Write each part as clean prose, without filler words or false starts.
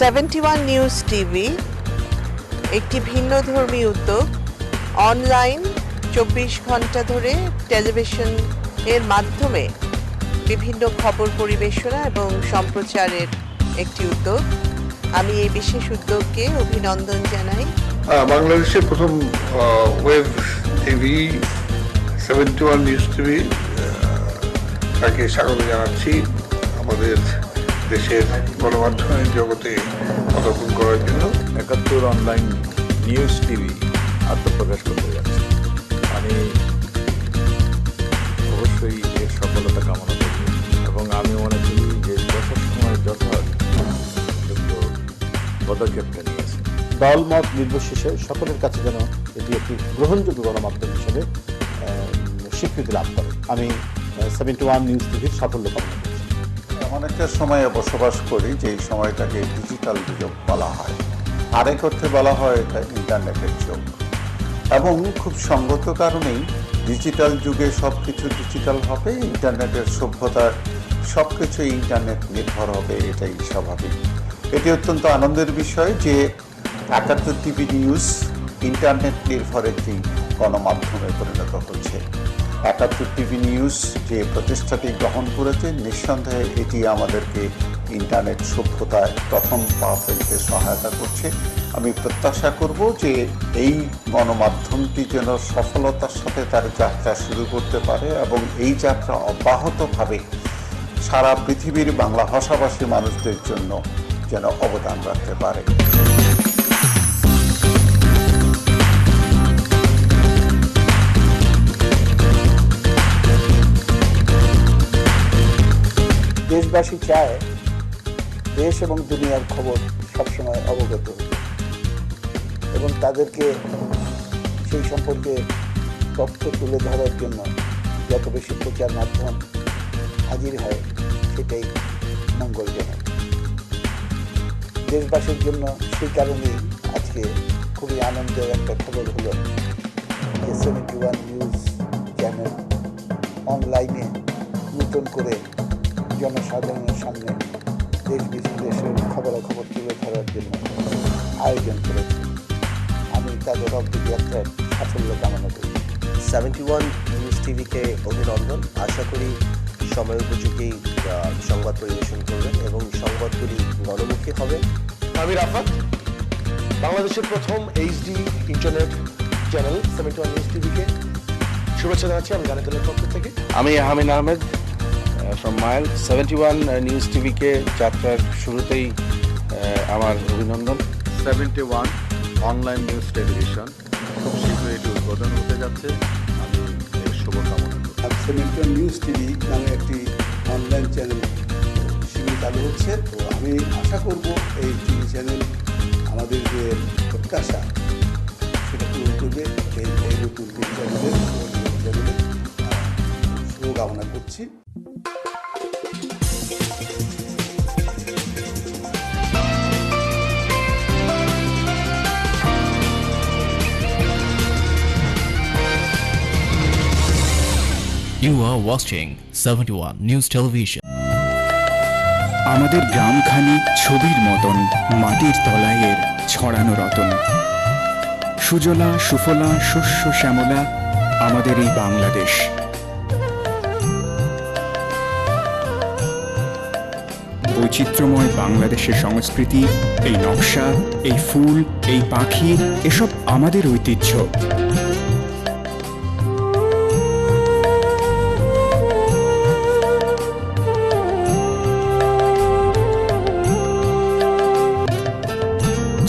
71 news TV একটি ভিন্নধর্মী উদ্যোগ। Online 24 ঘন্টা ধরে টেলিভিশন এর মাধ্যমে বিভিন্ন খবর পরিবেশনা এবং সম্প্রচারের একটি উদ্যোগ। আমি এই বিশেষ উদ্যোগকে অভিনন্দন জানাই। বাংলাদেশের প্রথম ওয়েব টিভি 71 নিউজ টিভি তাকে স্বাগত জানাচ্ছি আমাদের দেশের গণমাধ্যমের জগতে পদার্পণ করার জন্য। 71 অনলাইন নিউজ টিভি আত্মপ্রকাশ করতে যাচ্ছে। আমি অবশ্যই এর সফলতা কামনা করি এবং আমি মনে করি যে যথাসময়ে যথাযোগ্য পদক্ষেপটা নিয়েছে। দলমত নির্বিশেষে সকলের কাছে যেন এটি একটি গ্রহণযোগ্য গণমাধ্যম হিসেবে স্বীকৃতি লাভ করে। আমি 71 নিউজ টিভির সাফল্য কামনা করছি। এমন একটা সময়ে বসবাস করি যেই সময়টাকে ডিজিটাল যুগ বলা হয়, আরেক অর্থে বলা হয় এটা ইন্টারনেটের যুগ। এবং খুব সঙ্গত কারণেই ডিজিটাল যুগে সব কিছু ডিজিটাল হবে, ইন্টারনেটের সভ্যতার সব কিছু ইন্টারনেট নির্ভর হবে, এটাই স্বাভাবিক। এটি অত্যন্ত আনন্দের বিষয় যে 71 টিভি নিউজ ইন্টারনেট নির্ভর একটি গণমাধ্যমে পরিণত হচ্ছে। 71 টিভি নিউজ যে প্রতিষ্ঠাটি গ্রহণ করেছে, নিঃসন্দেহে এটি আমাদেরকে ইন্টারনেট সভ্যতায় প্রথম পা ফেলতে সহায়তা করছে। আমি প্রত্যাশা করব যে এই গণমাধ্যমটি যেন সফলতার সাথে তার যাত্রা শুরু করতে পারে এবং এই যাত্রা অব্যাহতভাবে সারা পৃথিবীর বাংলা ভাষাভাষী মানুষদের জন্য যেন অবদান রাখতে পারে। দেশবাসী চায় দেশ এবং দুনিয়ার খবর সবসময় অবগত হতে এবং তাদেরকে সেই সম্পর্কে তথ্য তুলে ধরার জন্য যত বেশি প্রচার মাধ্যম হাজির হয় সেটাই মঙ্গলজনক দেশবাসীর জন্য। সেই কারণেই আজকে খুবই আনন্দের একটা খবর হলো যে 71 নিউজ চ্যানেল অনলাইনে নতুন করে জনসাধারণের সামনে দেশ বিদেশের খবরাখবর তুলে ধরার জন্য আয়োজন করেছে। আমি তাদের অগ্রযাত্রার সাফল্য কামনা করি। 71 নিউজ টিভিকে অভিনন্দন। আশা করি সময় উপযোগী সংবাদ পরিবেশন করবেন এবং সংবাদগুলি গণমুখী হবে। আমি রাফাত, বাংলাদেশের প্রথম এইচডি ইন্টারনেট চ্যানেল 71 নিউজ টিভিকে শুভেচ্ছা জানাচ্ছি আমি গানের দলের পক্ষ থেকে। আমি হামিদ আহমেদ ফ্রম মাইল। 71 নিউজ টিভিকে যাত্রার শুরুতেই আমার অভিনন্দন। 71 অনলাইন নিউজ টেলিভিশন খুব শীঘ্রই এটি উদ্বোধন হতে যাচ্ছে। আমি এর শুভকামনা করি। 71 নিউজ টিভি নামে একটি অনলাইন চ্যানেল শিবির চালু হচ্ছে। তো আমি আশা করব এই টিভি চ্যানেল আমাদের যে প্রত্যাশা সেটা পূরণ করবে। এই নতুন টিভি চ্যানেলের শুভকামনা করছি। You are watching 71 News Television. আমাদের গ্রামখানি ছবির মতন মাটির তলায় এর ছড়ানো রতন। সুজলা সুফলা শস্য শ্যামলা আমাদের এই বাংলাদেশ। বৈচিত্র্যময় বাংলাদেশের সংস্কৃতি, এই নকশা, এই ফুল, এই পাখি, এসব আমাদের ঐতিহ্য।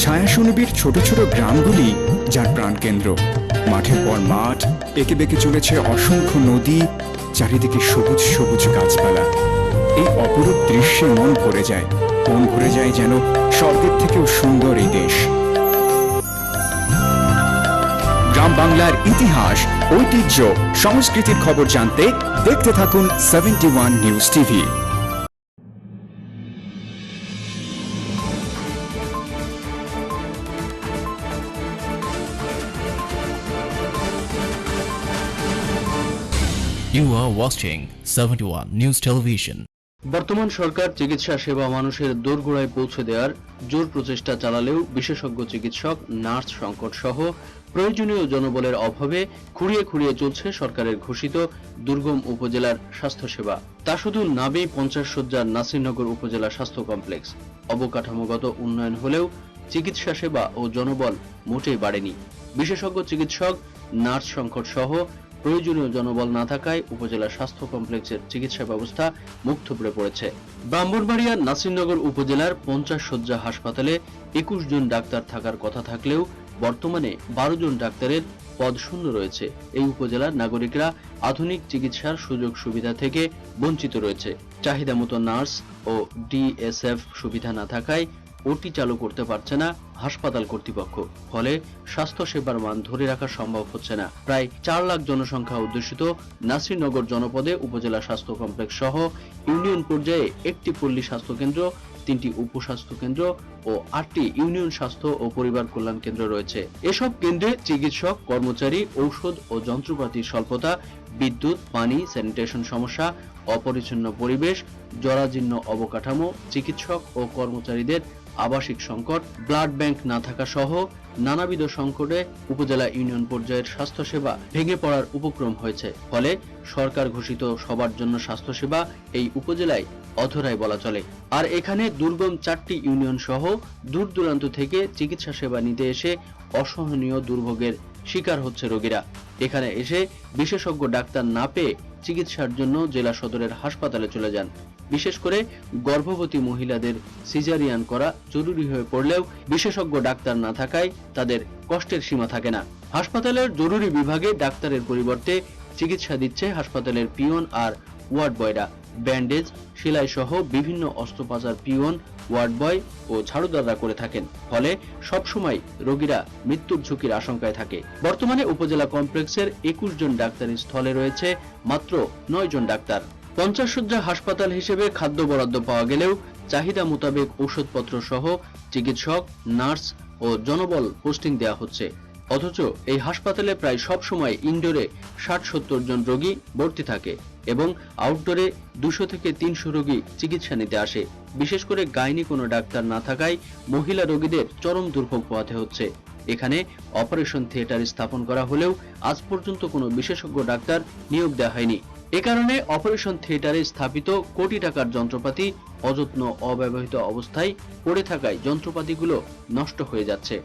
ছায়াসুনিবির ছোট ছোট গ্রামগুলি যার প্রাণকেন্দ্র। মাঠের পর মাঠ, এঁকে বেঁকে চলেছে অসংখ্য নদী, চারিদিকে সবুজ সবুজ গাছপালা। এই অপরূপ দৃশ্যে মন ভরে যায় যেন স্বর্গের থেকেও সুন্দর এই দেশ। গ্রাম বাংলার ইতিহাস, ঐতিহ্য, সংস্কৃতির খবর জানতে দেখতে থাকুন 71 news TV. You are watching 71 News Television. বর্তমান সরকার চিকিৎসা সেবা মানুষের দোরগোড়ায় পৌঁছে দেওয়ার জোর প্রচেষ্টা চালালেও বিশেষজ্ঞ চিকিৎসক, নার্স সংকট সহ প্রয়োজনীয় জনবলের অভাবে খুঁড়িয়ে খুঁড়িয়ে চলছে সরকারের ঘোষিত দুর্গম উপজেলার স্বাস্থ্যসেবা। তা শুধু নাবি 50 শয্যার নাসিরনগর উপজেলা স্বাস্থ্য কমপ্লেক্স। অবকাঠামোগত উন্নয়ন হলেও চিকিৎসা সেবা ও জনবল মোটেই বাড়েনি। বিশেষজ্ঞ চিকিৎসক, নার্স সংকট সহ প্রয়োজনীয় জনবল না থাকায় উপজেলা স্বাস্থ্য কমপ্লেক্সের চিকিৎসা ব্যবস্থা মুখ থুবড়ে পড়েছে। ব্রাহ্মণবাড়িয়ার নাসিরনগর উপজেলার 50 শয্যা হাসপাতালে 21 জন ডাক্তার থাকার কথা থাকলেও বর্তমানে 12 জন ডাক্তারের পদ শূন্য রয়েছে। এই উপজেলার নাগরিকরা আধুনিক চিকিৎসার সুযোগ সুবিধা থেকে বঞ্চিত রয়েছে। চাহিদা মতো নার্স ও ডিএসএফ সুবিধা না থাকায় ওটি চালু করতে পারছে না হাসপাতাল কর্তৃপক্ষ। ফলে স্বাস্থ্য সেবার মান ধরে রাখা সম্ভব হচ্ছে না। প্রায় 4 লাখ জনসংখ্যা অধ্যুষিত নাসিরনগর জনপদে উপজেলা স্বাস্থ্য কমপ্লেক্স সহ ইউনিয়ন পর্যায়ে 1টি পল্লী স্বাস্থ্য কেন্দ্র, 3টি উপস্বাস্থ্য কেন্দ্র ও 8টি ইউনিয়ন স্বাস্থ্য ও পরিবার কল্যাণ কেন্দ্র রয়েছে। এসব কেন্দ্রে চিকিৎসক, কর্মচারী, ঔষধ ও যন্ত্রপাতির স্বল্পতা, বিদ্যুৎ, পানি, স্যানিটেশন সমস্যা, অপরিচ্ছন্ন পরিবেশ, জরাজীর্ণ অবকাঠামো, চিকিৎসক ও কর্মচারীদের আবাসিক সংকট, ব্লাড ব্যাংক না থাকা সহ নানাবিধ সংকটে উপজেলা ইউনিয়ন পর্যায়ের স্বাস্থ্যসেবা ভেঙে পড়ার উপক্রম হয়েছে। ফলে সরকার ঘোষিত সবার জন্য স্বাস্থ্যসেবা এই উপজেলায় অধরাই বলা চলে। আর এখানে দুর্গম 4টি ইউনিয়ন সহ দূর দূরান্ত থেকে চিকিৎসা সেবা নিতে এসে অসহনীয় দুর্ভোগের শিকার হচ্ছে রোগীরা। এখানে এসে বিশেষজ্ঞ ডাক্তার না পেয়ে চিকিৎসার জন্য জেলা সদরের হাসপাতালে চলে যান। বিশেষ করে গর্ভবতী মহিলাদের সিজারিয়ান করা জরুরি হয়ে পড়লেও বিশেষজ্ঞ ডাক্তার না থাকায় তাদের কষ্টের সীমা থাকে না। হাসপাতালের জরুরি বিভাগে ডাক্তারের পরিবর্তে চিকিৎসা দিচ্ছে হাসপাতালের পিয়ন আর ওয়ার্ড বয়রা। ব্যান্ডেজ, সেলাই সহ বিভিন্ন অস্ত্রোপচার পিয়ন, ওয়ার্ড বয় ও ঝাড়ুদাররা করে থাকেন। ফলে সবসময় রোগীরা মৃত্যুর ঝুঁকির আশঙ্কায় থাকে। বর্তমানে উপজেলা কমপ্লেক্সের 21 জন ডাক্তারের স্থলে রয়েছে মাত্র 9 জন ডাক্তার। 50 শয্যা হাসপাতাল হিসেবে খাদ্য বরাদ্দ পাওয়া গেলেও চাহিদা মোতাবেক ঔষধপত্র সহ চিকিৎসক, নার্স ও জনবল পোস্টিং দেওয়া হচ্ছে। অথচ এই হাসপাতালে প্রায় সব সময় ইনডোরে 60-70 জন রোগী ভর্তি থাকে এবং আউটডোরে 200 থেকে 300 রোগী চিকিৎসা নিতে আসে। বিশেষ করে গাইনি কোনো ডাক্তার না থাকায় মহিলা রোগীদের চরম দুর্ভোগ পোহাতে হচ্ছে। এখানে অপারেশন থিয়েটার স্থাপন করা হলেও আজ পর্যন্ত কোনো বিশেষজ্ঞ ডাক্তার নিয়োগ দেওয়া হয়নি। এ কারণে অপারেশন থিয়েটারে স্থাপিত কোটি টাকার যন্ত্রপাতি অযত্ন অব্যবহৃত অবস্থায় পড়ে থাকায় যন্ত্রপাতিগুলো নষ্ট হয়ে যাচ্ছে।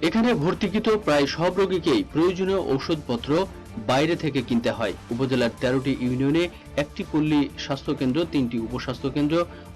এখানে ভর্তিকৃত প্রায় সব রোগীকেই প্রয়োজনীয় ঔষধপত্র বাইরে থেকে কিনতে হয়। উপজেলার 13টি ইউনিয়নে 1টি পল্লী স্বাস্থ্যকেন্দ্র, 3টি উপস্বাস্থ্য কেন্দ্র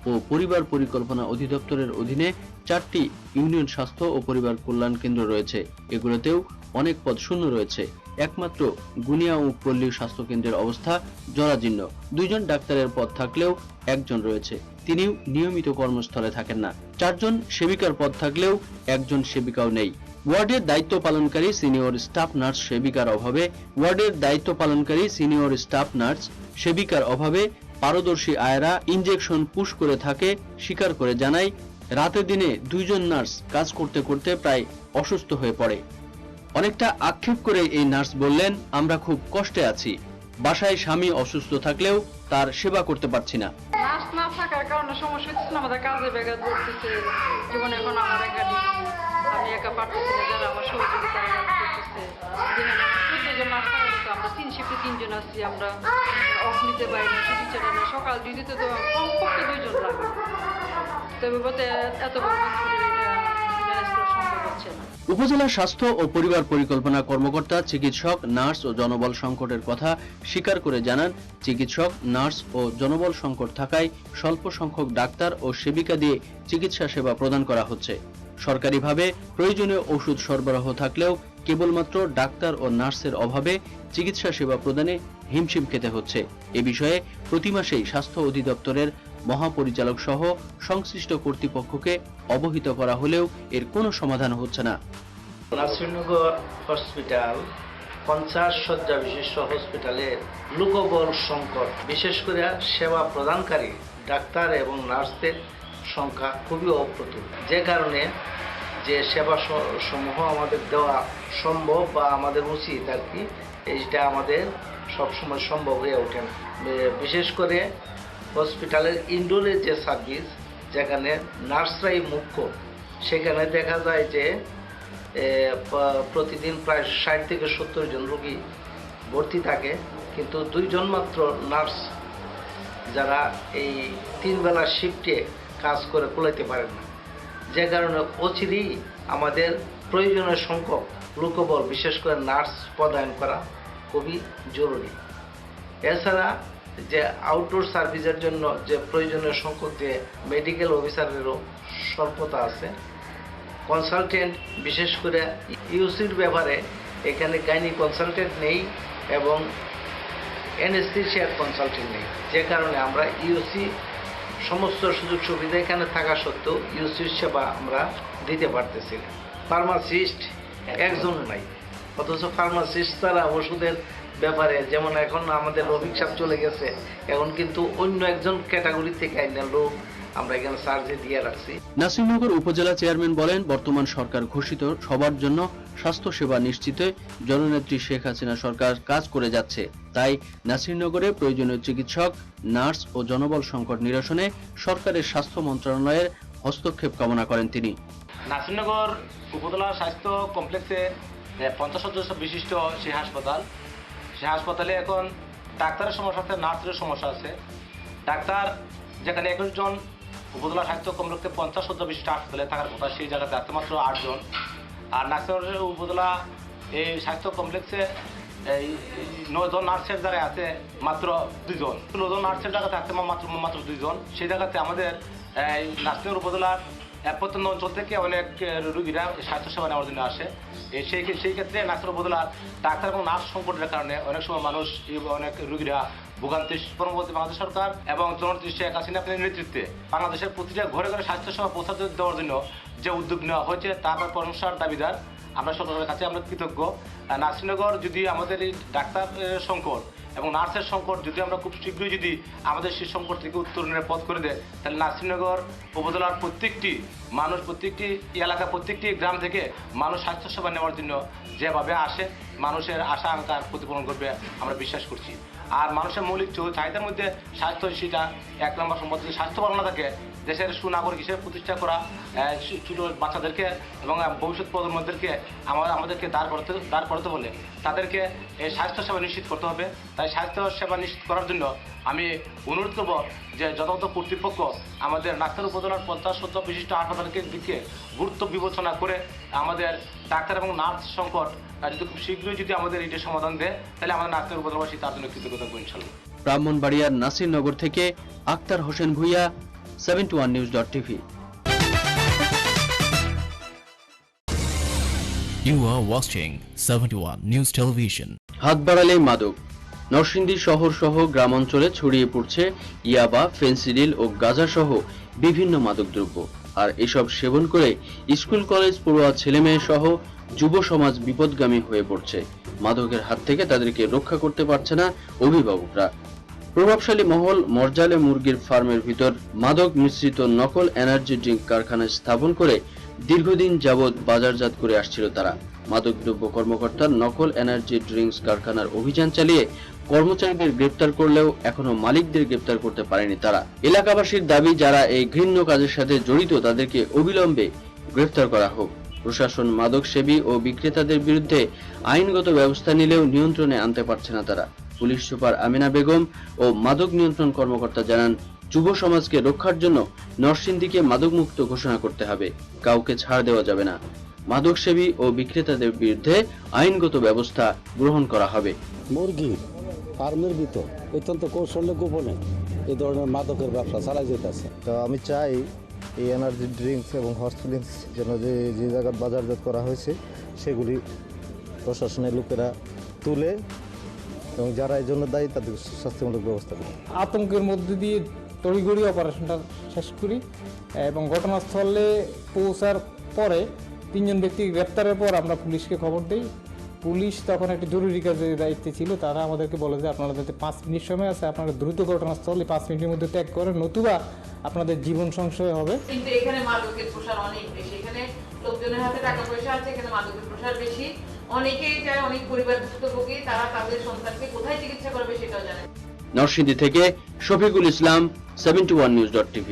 ও পরিবার পরিকল্পনা অধিদপ্তরের অধীনে 4টি ইউনিয়ন স্বাস্থ্য ও পরিবার কল্যাণ কেন্দ্র রয়েছে। এগুলোতেও অনেক পদ শূন্য রয়েছে। একমাত্র গুনিয়া ও পল্লী স্বাস্থ্য কেন্দ্রের অবস্থা জরাজীর্ণ। 2 জন ডাক্তারের পদ থাকলেও 1 জন রয়েছে, তিনিও নিয়মিত কর্মস্থলে থাকেন না। 4 জন সেবিকার পদ থাকলেও 1 জন সেবিকাও নেই। ওয়ার্ডের দায়িত্ব পালনকারী সিনিয়র স্টাফ নার্স সেবিকার অভাবে পারদর্শী আয়রা ইনজেকশন পুশ করে থাকে স্বীকার করে জানায়, রাতে দিনে 2 জন নার্স কাজ করতে করতে প্রায় অসুস্থ হয়ে পড়ে। অনেকটা আক্ষেপ করে এই নার্স বললেন, আমরা খুব কষ্টে আছি, বাসায় স্বামী অসুস্থ থাকলেও তার সেবা করতে পারছি না। নার্স না থাকার কারণে সমস্যা হচ্ছে, আমাদের কাজে ব্যাঘাত ঘটতেছে। জীবনে এখন আমার আমি একা পারতেছি না, যারা আমার সহযোগিতারা করতেছে। 14 জন নার্স থাকা যেত, আমরা 3 শিফটে 3 জন আসছি, আমরা অফ নিতে পারি না, ছুটি চলে না। সকাল ডিউটিতে তো কমপক্ষে 2 জন লাগে, তবে বলতে এত বড় হসপিটাল এটা ম্যানেজ করা সম্ভব হচ্ছে না। উপজেলা স্বাস্থ্য ও পরিবার পরিকল্পনা কর্মকর্তা চিকিৎসক, নার্স ও জনবল সংকটের কথা স্বীকার করে জানান, চিকিৎসক, নার্স ও জনবল সংকট থাকায় স্বল্প সংখ্যক ডাক্তার ও সেবিকা দিয়ে চিকিৎসা সেবা প্রদান করা হচ্ছে। সরকারিভাবে প্রয়োজনীয় ওষুধ সরবরাহ থাকলেও কেবলমাত্র ডাক্তার ও নার্সের অভাবে চিকিৎসা সেবা প্রদানে হিমশিম খেতে হচ্ছে। এ বিষয়ে প্রতি মাসেই স্বাস্থ্য অধিদপ্তরের মহাপরিচালক সহ সংশ্লিষ্ট কর্তৃপক্ষকে অবহিত করা হলেও এর কোনো সমাধান হচ্ছে না। নাসিরনগর হসপিটাল 50 শয্যা বিশিষ্ট হসপিটালের লোকবল সংকট, বিশেষ করে সেবা প্রদানকারী ডাক্তার এবং নার্সদের সংখ্যা খুবই অপ্রতুল, যে কারণে যে সেবা সমূহ আমাদের দেওয়া সম্ভব বা আমাদের উচিত আর কি, এইটা আমাদের সবসময় সম্ভব হয়ে ওঠে না। বিশেষ করে হসপিটালের ইনডোরে যে সার্ভিস, যেখানে নার্সরাই মুখ্য, সেখানে দেখা যায় যে প্রতিদিন প্রায় 60 থেকে 70 জন রোগী ভর্তি থাকে, কিন্তু 2 জন মাত্র নার্স যারা এই 3 বেলা শিফটে কাজ করে কুলাইতে পারেন না, যে কারণে অচিরেই আমাদের প্রয়োজনীয় সংখ্যক লোকবল বিশেষ করে নার্স পদায়ন করা খুবই জরুরি। এছাড়া যে আউটডোর সার্ভিসের জন্য যে প্রয়োজনীয় সংখ্যক যে মেডিকেল অফিসারেরও স্বল্পতা আছে, কনসালটেন্ট বিশেষ করে ইউসির ব্যাপারে এখানে গাইনি কনসালটেন্ট নেই এবং অ্যানেস্থেসিয়ার কনসালটেন্ট নেই, যে কারণে আমরা ইউসি সমস্ত সুযোগ সুবিধা এখানে থাকা সত্ত্বেও ইউসির সেবা আমরা দিতে পারতেছি না। ফার্মাসিস্ট একজন নাই, অথচ ফার্মাসিস্ট ছাড়া ওষুধের ব্যাপারে যেমন এখন আমাদের রফিক সাহেব চলে গেছে, এখন কিন্তু অন্য একজন ক্যাটাগরি থেকে আইনা লোক আমরা এখানে চার্জে দিয়ে রাখছি। নাসিরনগর উপজেলা চেয়ারম্যান বলেন, বর্তমান সরকার ঘোষিত সবার জন্য স্বাস্থ্য সেবা নিশ্চিতে জননেত্রী শেখ হাসিনা সরকার কাজ করে যাচ্ছে। তাই নাসিরনগরে প্রয়োজনীয় চিকিৎসক, নার্স ও জনবল সংকট নিরসনে সরকারের স্বাস্থ্য মন্ত্রণালয়ের হস্তক্ষেপ কামনা করেন তিনি। নাসিরনগর উপজেলা স্বাস্থ্য কমপ্লেক্সে 50 সদস্য বিশিষ্ট সেই হাসপাতালে এখন ডাক্তারের সমস্যা আছে, নার্সের সমস্যা আছে। ডাক্তার যেখানে 21 জন উপজেলা স্বাস্থ্য কমপ্লেক্সে 50 সদস্য বিশিষ্ট হাসপাতালে থাকার কথা, সেই জায়গাতে আছে মাত্র 8 জন। আর নাসিরনগর উপজেলা এই স্বাস্থ্য কমপ্লেক্সে 9 জন নার্সের জায়গায় আছে মাত্র 2 জন। 9 জন নার্সের জায়গাতে আছে মাত্র 2 জন। সেই জায়গাতে আমাদের নাসিরনগর উপজেলার প্রত্যন্ত অঞ্চল থেকে অনেক রোগীরা স্বাস্থ্যসেবা নেওয়ার জন্য আসে। সেই ক্ষেত্রে নাসিরনগর উপজেলার ডাক্তার এবং নার্স সংকটের কারণে অনেক সময় মানুষ, অনেক রোগীরা ভোগান্তি। পরবর্তী বাংলাদেশ সরকার এবং জননেত্রী শেখ হাসিনা আপনার নেতৃত্বে বাংলাদেশের প্রতিটা ঘরে ঘরে স্বাস্থ্যসেবা পৌঁছাতে দেওয়ার জন্য যে উদ্যোগ নেওয়া হয়েছে, তার প্রশংসার দাবিদার আমরা সরকারের কাছে আমরা কৃতজ্ঞ। নাসিরনগর যদি আমাদের এই ডাক্তার সংকট এবং নার্সের সংকট যদি আমরা খুব শীঘ্রই যদি আমাদের সেই সংকট থেকে উত্তরণের পথ করে দেয়, তাহলে নাসিরনগর উপজেলার প্রত্যেকটি মানুষ, প্রত্যেকটি এলাকা, প্রত্যেকটি গ্রাম থেকে মানুষ স্বাস্থ্যসেবা নেওয়ার জন্য যেভাবে আসে, মানুষের আশা আকাঙ্ক্ষার প্রতিফলন করবে আমরা বিশ্বাস করছি। আর মানুষের মৌলিক চাহিদার মধ্যে স্বাস্থ্য, সেটা 1 নম্বর সম্পদ। যদি স্বাস্থ্য ভালো না থাকে, দেশের সুনাগরিক হিসেবে প্রতিষ্ঠা করা ছোটো বাচ্চাদেরকে এবং ভবিষ্যৎ প্রজন্মদেরকে আমাদেরকে দাঁড় করাতে হলে তাদেরকে এই স্বাস্থ্যসেবা নিশ্চিত করতে হবে। তাই স্বাস্থ্যসেবা নিশ্চিত করার জন্য আমি অনুরোধ করব যে যথাযথ কর্তৃপক্ষ আমাদের নাসিরনগর উপজেলার 50 সদস্য বিশিষ্ট হাসপাতালকে দিকে গুরুত্ব বিবেচনা করে আমাদের ডাক্তার এবং নার্স সংকট যদি খুব শীঘ্রই যদি আমাদের এইটা সমাধান দেয়, তাহলে আমাদের নাসিরনগর উপজেলাবাসী তার জন্য কৃতজ্ঞতা করব ইনশাআল্লাহ। ব্রাহ্মণবাড়িয়ার নাসিরনগর থেকে Akter Hossain Bhuiyan, 71news.tv। You are watching 71 News Television. হাত বাড়ালেই মাদক। নরসিংদী শহর সহ গ্রাম অঞ্চলে ছড়িয়ে পড়ছে ইয়াবা, ফেন্সিডিল ও গাঁজা সহ বিভিন্ন মাদকদ্রব্য। আর এসব সেবন করে স্কুল কলেজ পড়ুয়া ছেলেমেয়ে সহ যুব সমাজ বিপদগামী হয়ে পড়ছে। মাদকের হাত থেকে তাদেরকে রক্ষা করতে পারছে না অভিভাবকরা। প্রভাবশালী মহল মরজালে মুরগির ফার্মের ভিতর মাদক মিশ্রিত নকল এনার্জি ড্রিঙ্ক কারখানা স্থাপন করে দীর্ঘদিন যাবৎ বাজারজাত করে আসছিল তারা। মাদকদ্রব্য কর্মকর্তার নকল এনার্জি ড্রিঙ্কস কারখানার অভিযান চালিয়ে কর্মচারীদের গ্রেপ্তার করলেও এখনো মালিকদের গ্রেপ্তার করতে পারেনি তারা। এলাকাবাসীর দাবি, যারা এই ঘৃণ্য কাজের সাথে জড়িত তাদেরকে অবিলম্বে গ্রেপ্তার করা হোক। প্রশাসন মাদক সেবী ও বিক্রেতাদের বিরুদ্ধে আইনগত ব্যবস্থা নিলেও নিয়ন্ত্রণে আনতে পারছে না তারা। পুলিশ সুপার আমিনা বেগম ও মাদক নিয়ন্ত্রণ কর্মকর্তা জানান, যুব সমাজকে রক্ষার জন্য নরসিংদীকে মাদকমুক্ত ঘোষণা করতে হবে, কাউকে ছাড় দেওয়া যাবে না। মাদক সেবী ও বিক্রেতাদের বিরুদ্ধে আইনগত ব্যবস্থা গ্রহণ করা হবে। মুরগি ফার্মের ভিতর অত্যন্ত কৌশলে গোপনে এই ধরনের মাদকের ব্যবসা চালাই যেতেছে। তো আমি চাই এই এনার্জি ড্রিঙ্কস এবং হর্স ফিলিংস যেন যে জায়গায় বাজারজাত করা হয়েছে সেগুলি প্রশাসনের লোকেরা তুলে এবং যারা এই জন্য দায়ী তাদের শাস্তিমূলক ব্যবস্থা করে। আতঙ্কের মধ্যে দিয়ে তড়িঘড়ি অপারেশনটা শেষ করি এবং ঘটনাস্থলে পৌঁছার পরে 3 জন ব্যক্তি গ্রেপ্তারের পর আমরা পুলিশকে খবর দিই। পুলিশ তখন একটা জরুরি কাজের দায়িত্বে ছিল, তারা আমাদেরকে বলে যে আপনারা যাতে 5 মিনিট সময় আছে, আপনারা দ্রুত ঘটনাস্থলে 5 মিনিটের মধ্যে ত্যাগ করেন, নতুবা আপনাদের জীবন সংশয় হবে। কিন্তু এখানে মাদকের প্রসার অনেক বেশি, এখানে লোকজনের হাতে টাকা পয়সা আছে, এখানে মাদকের প্রসার বেশি। অনেকেই চায়, অনেক পরিবার ভুক্তভোগী, তারা তাদের সন্তানকে কোথায় চিকিৎসা করবে সেটাও জানে। নরসিংদী থেকে শফিকুল ইসলাম, 71news.tv।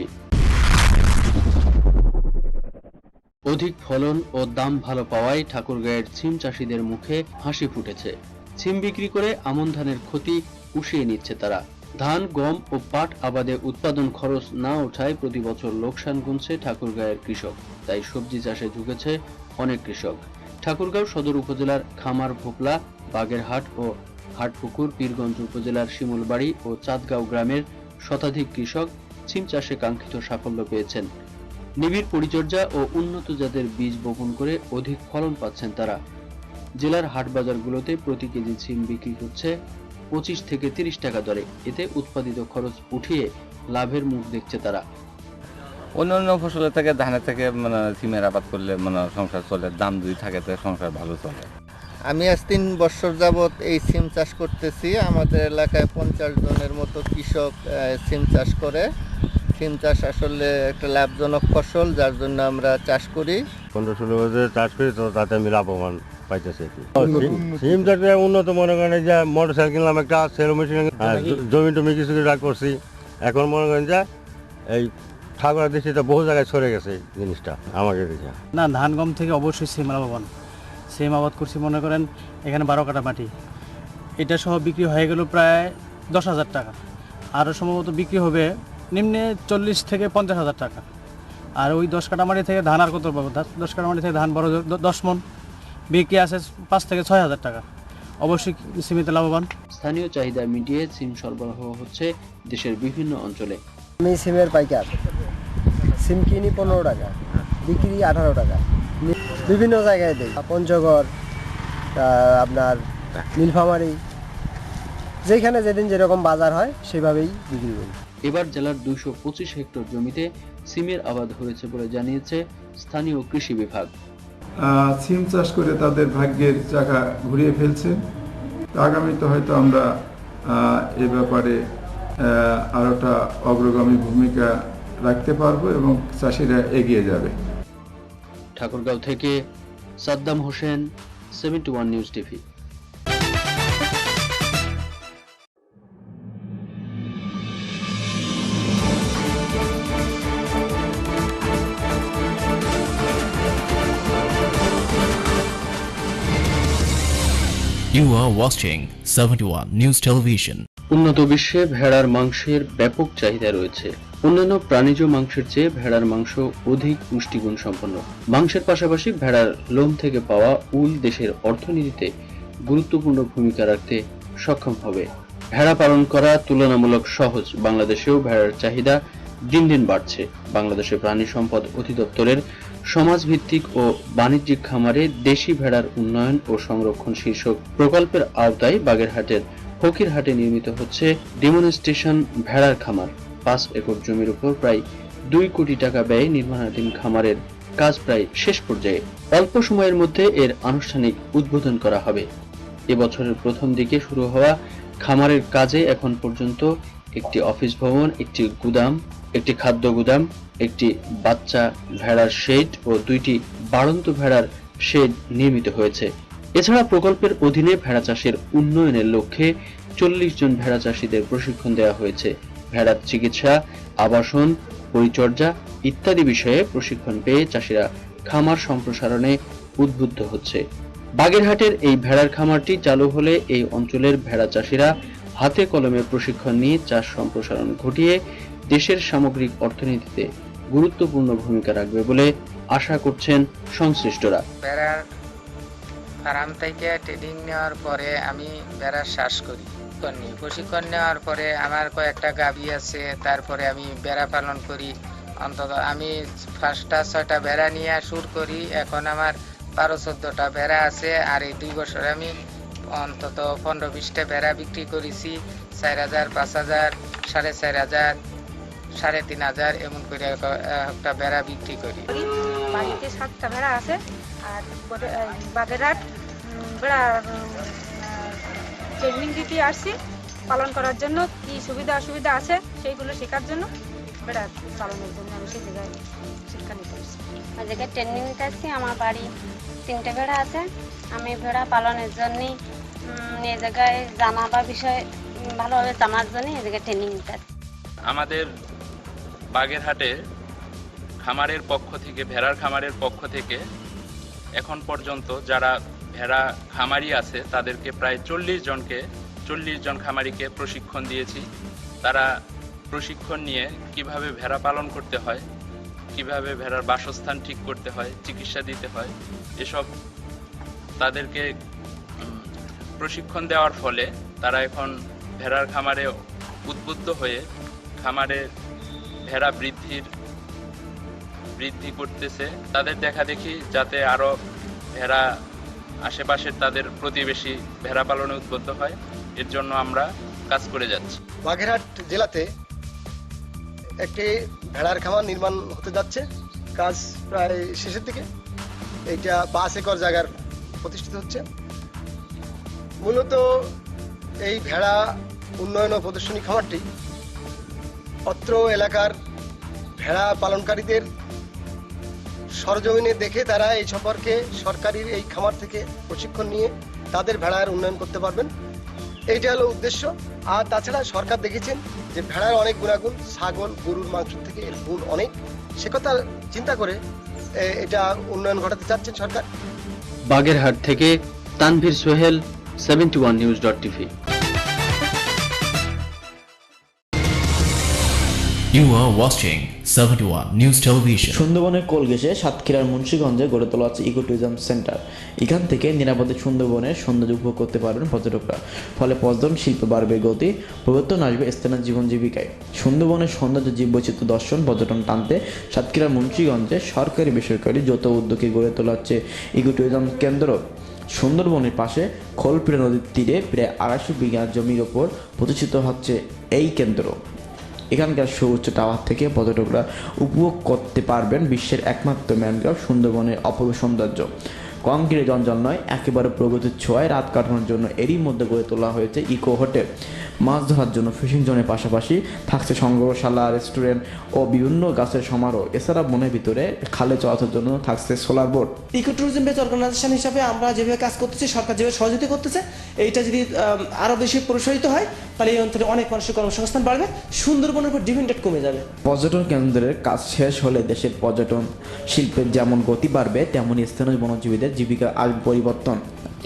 অধিক ফলন ও দাম ভালো পাওয়ায় ঠাকুরগাঁয়ের সিম চাষিদের মুখে হাসি ফুটেছে। সিম বিক্রি করে আমন ধানের ক্ষতি পুষিয়ে নিচ্ছে তারা। ধান, গম ও পাট আবাদে উৎপাদন খরচ না ওঠায় প্রতি বছর লোকসান গুনছে ঠাকুরগাঁয়ের কৃষক। তাই সবজি চাষে ঝুঁকেছে অনেক কৃষক। ঠাকুরগাঁও সদর উপজেলার খামার, ভোপলা, বাগেরহাট ও হাটপুকুর, পীরগঞ্জ উপজেলার শিমুলবাড়ি ও চাঁদগাঁও গ্রামের শতাধিক কৃষক সিম চাষে কাঙ্ক্ষিত সাফল্য পেয়েছেন। নিবিড় পরিচর্যা ও উন্নত জাতের বীজ বপন করে অধিক ফলন পাচ্ছেন তারা। জেলার হাট বাজারগুলোতে প্রতি কেজি সিম বিক্রি করছে 25 থেকে 30 টাকা দরে। এতে উৎপাদিত খরচ উঠিয়ে লাভের মুখ দেখছে তারা। অন্যান্য ফসলের থেকে ধানের থেকে সিমের আবাদ করলে সংসার চলে, দাম যদি থাকে তো সংসার ভালো চলে। আমি আজ 3 বছর যাবৎ এই সিম চাষ করতেছি। আমাদের এলাকায় 50 জনের মতো কৃষক সিম চাষ করে। সিম চাষ আসলে একটা লাভজনক ফসল, যার জন্য আমরা চাষ করি। 15-16 বছর চাষ করি, তো তাতে আমি লাভবান পাইতেছি। সিম চাষে উন্নত মনে করেন যে মোটর সাইকেল কিনলাম, একটা সেলো মেশিন, জমি টমি কিছু রাগ করছি। এখন মনে করেন যে এই ঠাকুরের দৃষ্টিতে বহু জায়গায় সরে গেছে জিনিসটা আমাকে দেখে। না, ধান গম থেকে অবশ্যই সিম লাভবান। সিম আবাদ করছি, মনে করেন এখানে 12 কাঠা মাটি, এটা সহ বিক্রি হয়ে গেল প্রায় 10,000 টাকা। আরও সম্ভবত বিক্রি হবে নিম্নে 40 থেকে 50,000 টাকা। আর ওই 10 কাঠা মাটি থেকে ধান আর কত পাবো? 10 কাঠা মাটি থেকে ধান বড় 10 মন, বিক্রি আছে 5 থেকে 6,000 টাকা। অবশ্যই সিমিতে লাভবান। স্থানীয় চাহিদা মিটিয়ে সিম সরবরাহ হচ্ছে দেশের বিভিন্ন অঞ্চলে। আমি সিমের পাইকার। সিম কিনি 15 টাকা, বিক্রি 18 টাকা। বিভিন্ন জায়গায় দেয়, পঞ্চগড়, আপনার নীলফামারী, যেখানে যেদিন যেরকম বাজার হয় সেভাবেই বিক্রি করি। এবার জেলার 225 হেক্টর জমিতে সিমের আবাদ হয়েছে বলে জানিয়েছে স্থানীয় কৃষি বিভাগ। সিম চাষ করে তাদের ভাগ্যের চাকা ঘুরিয়ে ফেলছে। আগামীতে হয়তো আমরা এ ব্যাপারে আরোটা অগ্রগামী ভূমিকা রাখতে পারবো এবং চাষিরা এগিয়ে যাবে। ঠাকুরগাঁও থেকে Saddam Hossain, 71news.tv। You are watching 71news television. উন্নত বিশ্বে ভেড়ার মাংসের ব্যাপক চাহিদা রয়েছে। অন্যান্য প্রাণীজ মাংসের চেয়ে ভেড়ার মাংস অধিক পুষ্টিগুণ সম্পন্ন। মাংসের পাশাপাশি ভেড়ার লোম থেকে পাওয়া উল দেশের অর্থনীতিতে গুরুত্বপূর্ণ ভূমিকা রাখতে সক্ষম হবে। ভেড়া পালন করা তুলনামূলক সহজ। বাংলাদেশেও ভেড়ার চাহিদা দিন দিন বাড়ছে। বাংলাদেশের প্রাণী সম্পদ অধিদপ্তরের সমাজভিত্তিক ও বাণিজ্যিক খামারে দেশি ভেড়ার উন্নয়ন ও সংরক্ষণ শীর্ষক প্রকল্পের আওতায় বাগেরহাটের ফকিরহাটে নির্মিত হচ্ছে ডেমনস্ট্রেশন ভেড়ার খামার। 5 একর জমির উপর প্রায় 2 কোটি টাকা ব্যয়ে নির্মাণাধীন খামারের কাজ প্রায় শেষ পর্যায়ে। অল্প সময়ের মধ্যে এর আনুষ্ঠানিক উদ্বোধন করা হবে। এবছরের প্রথম দিকে শুরু হওয়া খামারের কাজে এখন পর্যন্ত একটি অফিস ভবন, একটি গুদাম, একটি খাদ্য গুদাম, একটি বাচ্চা ভেড়ার শেড ও 2টি বাড়ন্ত ভেড়ার শেড নির্মিত হয়েছে। এছাড়া প্রকল্পের অধীনে ভেড়া চাষের উন্নয়নের লক্ষ্যে 40 জন ভেড়া চাষীদের প্রশিক্ষণ দেওয়া হয়েছে। ভেড়ার চিকিৎসা, আবাসন, পরিচর্যা ইত্যাদি বিষয়ে প্রশিক্ষণ পেয়ে চাষিরা খামার সম্প্রসারণে উদ্বুদ্ধ হচ্ছে। বাগেরহাটের এই ভেড়ার খামারটি চালু হলে এই অঞ্চলের ভেড়া চাষিরা হাতে কলমে প্রশিক্ষণ নিয়ে চাষ সম্প্রসারণ ঘটিয়ে দেশের সামগ্রিক অর্থনীতিতে গুরুত্বপূর্ণ ভূমিকা রাখবে বলে আশা করছেন সংশ্লিষ্টরা। ভেড়ার ফার্ম থেকে ট্রেনিং নেওয়ার পরে আমি ভেড়ার চাষ করি। প্রশিক্ষণ নেওয়ার পরে আমার কয়েকটা গাভী আছে, তারপরে আমি ভেড়া পালন করি। অন্তত আমি 5টা 6টা ভেড়া নিয়ে শুরু করি। এখন আমার 12-14টা ভেড়া আছে। আর এই 2 বছরে আমি অন্তত 15-20টা ভেড়া বিক্রি করেছি। 4,000, 5,000, 4,500, 3,500 এমন করে একটা ভেড়া বিক্রি করি। বাড়িতে 7টা ভেড়া আছে। আর বাগেরহাট ভেড়া ট্রেনিং দিতে আসছি, পালন করার জন্য কি সুবিধা অসুবিধা আছে সেইগুলো শেখার জন্য, ভেড়া পালনের জন্য আমি সেই জায়গায় শিক্ষা নিতে আসছি। জায়গায় ট্রেনিং নিতে আসছি। আমার বাড়ি 3টে ভেড়া আছে। আমি ভেড়া পালনের জন্য এই জায়গায় জানা বা বিষয় ভালোভাবে চামার জন্য এদিকে ট্রেনিং নিতে। আমাদের বাগেরহাটে খামারের পক্ষ থেকে, ভেড়ার খামারের পক্ষ থেকে এখন পর্যন্ত যারা ভেড়া খামারি আছে তাদেরকে প্রায় 40 জন খামারিকে প্রশিক্ষণ দিয়েছি। তারা প্রশিক্ষণ নিয়ে কিভাবে ভেড়া পালন করতে হয়, কিভাবে ভেড়ার বাসস্থান ঠিক করতে হয়, চিকিৎসা দিতে হয়, এসব তাদেরকে প্রশিক্ষণ দেওয়ার ফলে তারা এখন ভেড়ার খামারে উদ্বুদ্ধ হয়ে খামারে ভেড়া বৃদ্ধি করতেছে। তাদের দেখা দেখি যাতে আরো ভেড়া আশেপাশের তাদের প্রতিবেশী ভেড়া পালনে উদ্বুদ্ধ হয়, এর জন্য আমরা কাজ করে যাচ্ছি। বাগেরহাট জেলাতে একটি ভেড়ার খামার নির্মাণ হতে যাচ্ছে, কাজ প্রায় শেষের দিকে। এইটা 5 একর জায়গার প্রতিষ্ঠিত হচ্ছে। মূলত এই ভেড়া উন্নয়ন ও প্রদর্শনী খামারটি অত্র এলাকার ভেড়া পালনকারীদের সরজমিনে দেখে তারা এই সম্পর্কে সরকারি এই খামার থেকে প্রশিক্ষণ নিয়ে তাদের ভেড়ার উন্নয়ন করতে পারবেন, এইটা হলো উদ্দেশ্য। আর তাছাড়া সরকার দেখেছেন যে ভেড়ার অনেক গুণাগুণ, ছাগল গরুর মাংস থেকে এর গুণ অনেক, সে কথা চিন্তা করে এটা উন্নয়ন ঘটাতে চাচ্ছেন সরকার। বাগেরহাট থেকে Tanvir Sohel, 71news.tv। You are watching 71 News Television. সুন্দরবনের কোলঘেঁষে সাতক্ষীরার মুন্সিগঞ্জে গড়ে তোলা আছে ইকো ট্যুরিজম সেন্টার। এখান থেকে নিরাপদে সুন্দরবনের সৌন্দর্য উপভোগ করতে পারবেন পর্যটকরা। ফলে পর্যটন শিল্পে বাড়বে গতি, পরিবর্তন আসবে স্থানীয় জীবন জীবিকায়। সুন্দরবনের সৌন্দর্য জীববৈচিত্র্য দর্শন পর্যটন টানতে সাতক্ষীরার মুন্সিগঞ্জে সরকারি বেসরকারি যৌথ উদ্যোগে গড়ে তোলা হচ্ছে ইকো ট্যুরিজম কেন্দ্র। সুন্দরবনের পাশে খোলপিড়া নদীর তীরে প্রায় 250 বিঘা জমির ওপর প্রতিষ্ঠিত হচ্ছে এই কেন্দ্র। এখানকার সুউচ্চ টাওয়ার থেকে পর্যটকরা উপভোগ করতে পারবেন বিশ্বের একমাত্র ম্যানগ্রোভ সুন্দরবনের অপূর্ব সৌন্দর্য। কংক্রিট জঞ্জাল নয়, একেবারে প্রগতির ছোঁয়ায় রাত কাটানোর জন্য এরই মধ্যে গড়ে তোলা হয়েছে ইকো হোটেল। মাছ ধরার জন্য ফিশিং জোনের পাশাপাশি থাকছে সংগ্রহশালা, রেস্টুরেন্ট ও বিভিন্ন গাছের সমারোহ। এছাড়া বনের ভিতরে খালে চলাচলের জন্য থাকছে solar boat. Eco tourism base organisation হিসাবে আমরা যেভাবে কাজ করতেছি, সরকার যেভাবে সহযোগিতা করতেছে, এইটা যদি আরও বেশি প্রসারিত হয় তাহলে এই অঞ্চলে অনেক মানুষের কর্মসংস্থান বাড়বে, সুন্দরবনের উপর ডিপেন্ডেন্ট কমে যাবে। পর্যটন কেন্দ্রের কাজ শেষ হলে দেশের পর্যটন শিল্পের যেমন গতি বাড়বে, তেমনই স্থানীয় বনজীবীদের জীবিকা আসবে পরিবর্তন।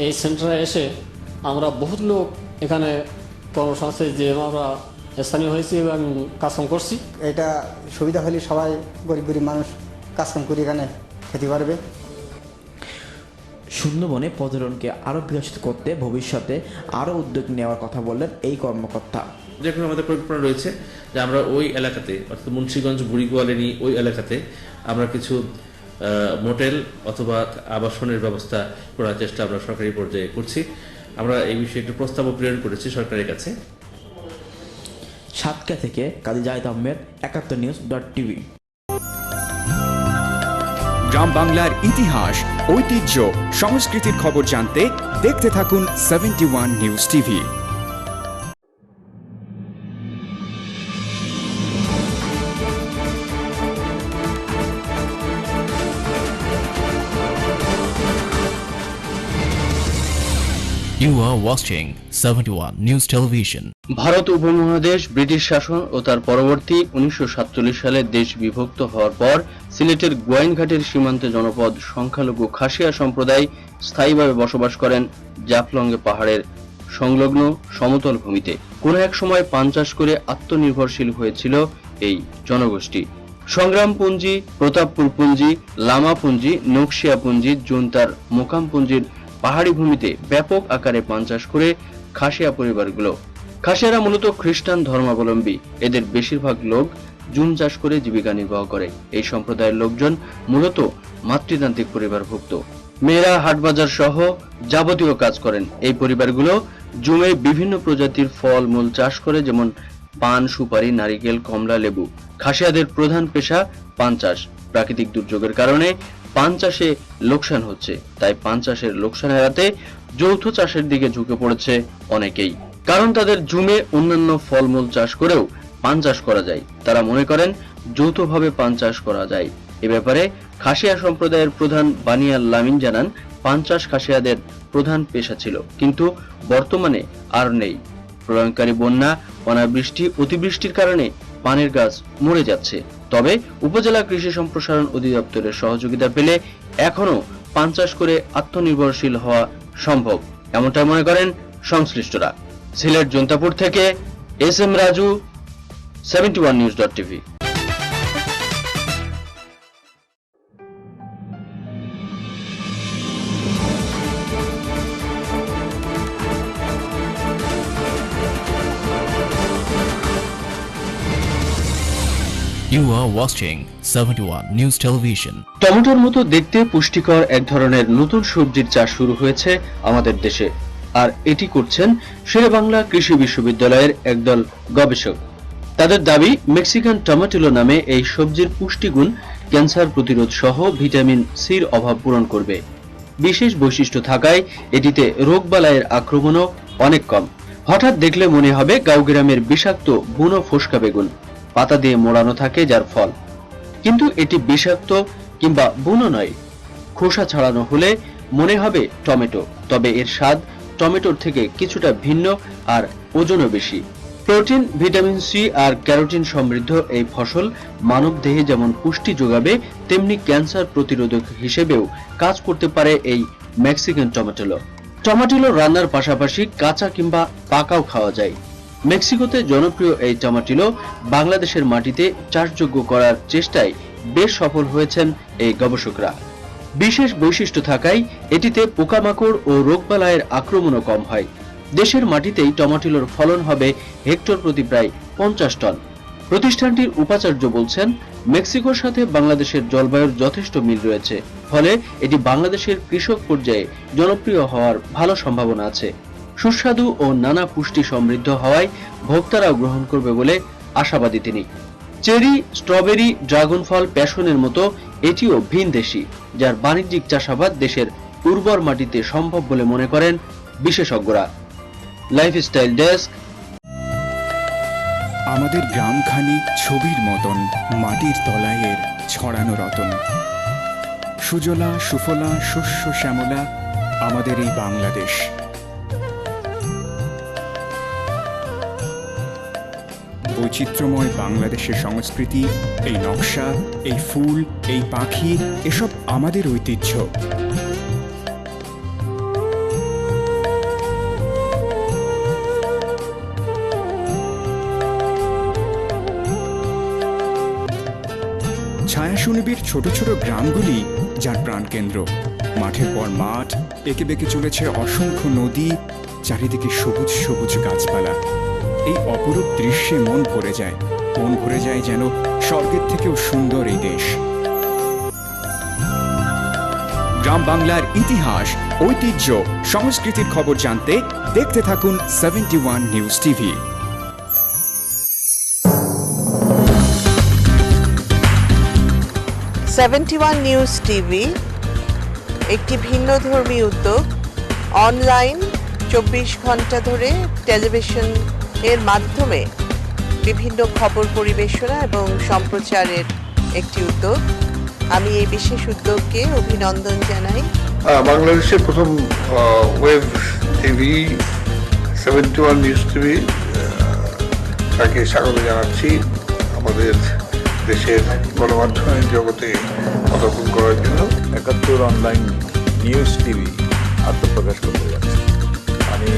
এই সেন্টারে এসে আমরা বহুত লোক এখানে কর্মসংস্থায় যে আমরা স্থানীয় হয়েছি এবং কাজকাম করছি। এটা সুবিধা হলে সবাই গরিব গরিব মানুষ কাজকাম করে এখানে খেতে পারবে। সুন্দরবনে পর্যটনকে আরও বিকশিত করতে ভবিষ্যতে আরও উদ্যোগ নেওয়ার কথা বললেন এই কর্মকর্তা। যেখানে আমাদের পরিকল্পনা রয়েছে যে আমরা ওই এলাকাতে, অর্থাৎ মুন্সিগঞ্জ বুড়িগোয়ালিনী ওই এলাকাতে আমরা কিছু মোটেল অথবা আবাসনের ব্যবস্থা করার চেষ্টা আমরা সরকারি পর্যায়ে করছি। আমরা এই বিষয়ে একটি প্রস্তাবও প্রেরণ করেছি সরকারের কাছে। সাতক্ষীরা থেকে কাজী জাহিদ আহমেদ, 71news.tv। গ্রাম বাংলার ইতিহাস, ঐতিহ্য, সংস্কৃতির খবর জানতে দেখতে থাকুন 71 news TV. You are watching 71 News Television. Bharat উপমহাদেশ ব্রিটিশ শাসন ও তার পরবর্তী 1947 সালে দেশ বিভক্ত হওয়ার পর সিলেটের গোয়াইনঘাটের সীমান্তে জনপদ সংখ্যালঘু খাসিয়া সম্প্রদায় স্থায়ীভাবে বসবাস করেন জাফলংগে পাহাড়ের সংলগ্ন সমতল ভূমিতে। কোন এক সময় পান চাষ করে আত্মনির্ভরশীল হয়েছিল এই জনগোষ্ঠী। সংগ্রামপুঞ্জি, প্রতাপপুরপুঞ্জি, লামাপুঞ্জি, নকশিয়াপুঞ্জি, জুনতার মোকামপুঞ্জির পাহাড়ি ভূমিতে ব্যাপক আকারে পান চাষ করে খাসিয়া পরিবারগুলো। খাসিয়ারা মূলত খ্রিস্টান ধর্মাবলম্বী। এদের বেশিরভাগ লোক জুম চাষ করে জীবিকা নির্বাহ করে। এই সম্প্রদায়ের লোকজন মূলত মাতৃতান্ত্রিক পরিবারভুক্ত। মেয়েরা হাটবাজার সহ যাবতীয় কাজ করেন। এই পরিবারগুলো জুমে বিভিন্ন প্রজাতির ফল মূল চাষ করে, যেমন পান, সুপারি, নারিকেল, কমলা, লেবু। খাসিয়াদের প্রধান পেশা পান চাষ। প্রাকৃতিক দুর্যোগের কারণে পান চাষে লোকসান হচ্ছে, তাই পান চাষের লোকসান এড়াতে যৌথ চাষের দিকে ঝুঁকে পড়েছে অনেকেই। কারণ তাদের জুমে অন্যান্য ফলমূল চাষ করেও পান চাষ করা যায়। তারা মনে করেন যৌথভাবে পান চাষ করা যায়। এ ব্যাপারে খাসিয়া সম্প্রদায়ের প্রধান বানিয়া লামিন জানান, পান চাষ খাসিয়াদের প্রধান পেশা ছিল, কিন্তু বর্তমানে আর নেই। প্রলয়ঙ্কারী বন্যা, অনাবৃষ্টি, অতিবৃষ্টির কারণে পানির গাছ মরে যাচ্ছে। তবে উপজেলা কৃষি সম্প্রসারণ অধিদপ্তরের সহযোগিতা পেলে এখনো পান চাষ করে আত্মনির্ভরশীল হওয়া সম্ভব, এমনটাই মনে করেন সংশ্লিষ্টরা। সিলেট জৈন্তাপুর থেকে SM Raju, 71news.tv। You are watching 71 News Television. টমেটোর মতো দেখতে পুষ্টিকর এক ধরনের নতুন সবজির চাষ শুরু হয়েছে আমাদের দেশে, আর এটি করছেন শেরেবাংলা কৃষি বিশ্ববিদ্যালয়ের একদল গবেষক। তাদের দাবি, মেক্সিকান টমেটো নামে এই সবজির পুষ্টিগুণ ক্যান্সার প্রতিরোধ সহ ভিটামিন সির অভাব পূরণ করবে। বিশেষ বৈশিষ্ট্য থাকায় এটিতে রোগবালাইয়ের আক্রমণও অনেক কম। হঠাৎ দেখলে মনে হবে গাঁওগ্রামের বিষাক্ত বুনো ফোসকা বেগুন, পাতা দিয়ে মোড়ানো থাকে যার ফল। কিন্তু এটি বিষাক্ত কিংবা বুনো নয়, খোসা ছাড়ানো হলে মনে হবে টমেটো, তবে এর স্বাদ টমেটোর থেকে কিছুটা ভিন্ন আর ওজনও বেশি। প্রোটিন, ভিটামিন সি আর ক্যারোটিন সমৃদ্ধ এই ফসল মানব দেহে যেমন পুষ্টি যোগাবে, তেমনি ক্যান্সার প্রতিরোধক হিসেবেও কাজ করতে পারে এই মেক্সিকান টমেটো। টমেটো রান্নার পাশাপাশি কাঁচা কিংবা পাকাও খাওয়া যায়। মেক্সিকোতে জনপ্রিয় এই টমেটো বাংলাদেশের মাটিতে চাষযোগ্য করার চেষ্টায় বেশ সফল হয়েছেন এই গবেষকরা। বিশেষ বৈশিষ্ট্য থাকায় এটিতে পোকামাকড় ও রোগবালাইয়ের আক্রমণও কম হয়। দেশের মাটিতেই টমেটোর ফলন হবে হেক্টর প্রতি প্রায় 50 টন। প্রতিষ্ঠানটির উপাচার্য বলছেন, মেক্সিকোর সাথে বাংলাদেশের জলবায়ুর যথেষ্ট মিল রয়েছে, ফলে এটি বাংলাদেশের কৃষক পর্যায়ে জনপ্রিয় হওয়ার ভালো সম্ভাবনা আছে। সুস্বাদু ও নানা পুষ্টি সমৃদ্ধ হওয়ায় ভোক্তারাও গ্রহণ করবে বলে আশাবাদী তিনি। চেরি, স্ট্রবেরি, ড্রাগন ফল, প্যাশনের মতো এটিও ভিনদেশী, যার বাণিজ্যিক চাষাবাদ দেশের উর্বর মাটিতে সম্ভব বলে মনে করেন বিশেষজ্ঞরা। Lifestyle desk. আমাদের গ্রামখানি ছবির মতন মাটির তলায় এর ছড়ানো রতন। সুজলা সুফলা শস্য শ্যামলা আমাদের এই বাংলাদেশ। বৈচিত্র্যময় বাংলাদেশের সংস্কৃতি, এই নকশা, এই ফুল, এই পাখি, এসব আমাদের ঐতিহ্য। ছায়া সুনিবিড় ছোট ছোট গ্রামগুলি যার প্রাণকেন্দ্র। মাঠের পর মাঠ, এঁকে বেঁকে চলেছে অসংখ্য নদী, চারিদিকে সবুজ সবুজ গাছপালা। এই অপরূপ দৃশ্যে মন ভরে যায় যেন স্বর্গের থেকেও সুন্দর এই দেশ। গ্রাম বাংলার ইতিহাস, ঐতিহ্য, সংস্কৃতির খবর জানতে দেখতে থাকুন 71 নিউজ টিভি। নিউজ টিভি একটি ভিন্নধর্মী উদ্যোগ। অনলাইন 24 ঘন্টা ধরে টেলিভিশন এর মাধ্যমে বিভিন্ন খবর পরিবেশনা এবং সম্প্রচারের একটি উদ্যোগ। আমি এই বিশেষ উদ্যোগকে অভিনন্দন জানাই। বাংলাদেশের প্রথম ওয়েব টিভি 71 নিউজ টিভি তাকে স্বাগত জানাচ্ছি আমাদের দেশের গণমাধ্যমের জগতে পদার্পণ করার জন্য। 71 অনলাইন নিউজ টিভি আত্মপ্রকাশ করতে যাচ্ছে। আমি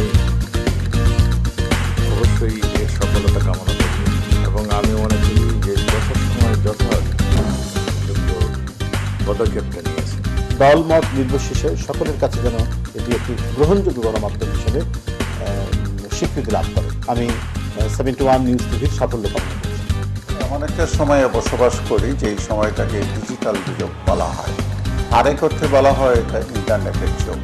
অবশ্যই এর সফলতা কামনা করি এবং আমি মনে করি যে যথাসময়ে পদক্ষেপটা নিয়েছে। দলমত নির্বিশেষে সকলের কাছে যেন এটি একটি গ্রহণযোগ্য গণমাধ্যম হিসেবে স্বীকৃতি লাভ করে। আমি 71 নিউজ টিভির সাফল্য কামনা করছি। এমন একটা সময়ে বসবাস করি যেই সময়টাকে ডিজিটাল যুগ বলা হয়, আরেক অর্থে বলা হয় এটা ইন্টারনেটের যুগ।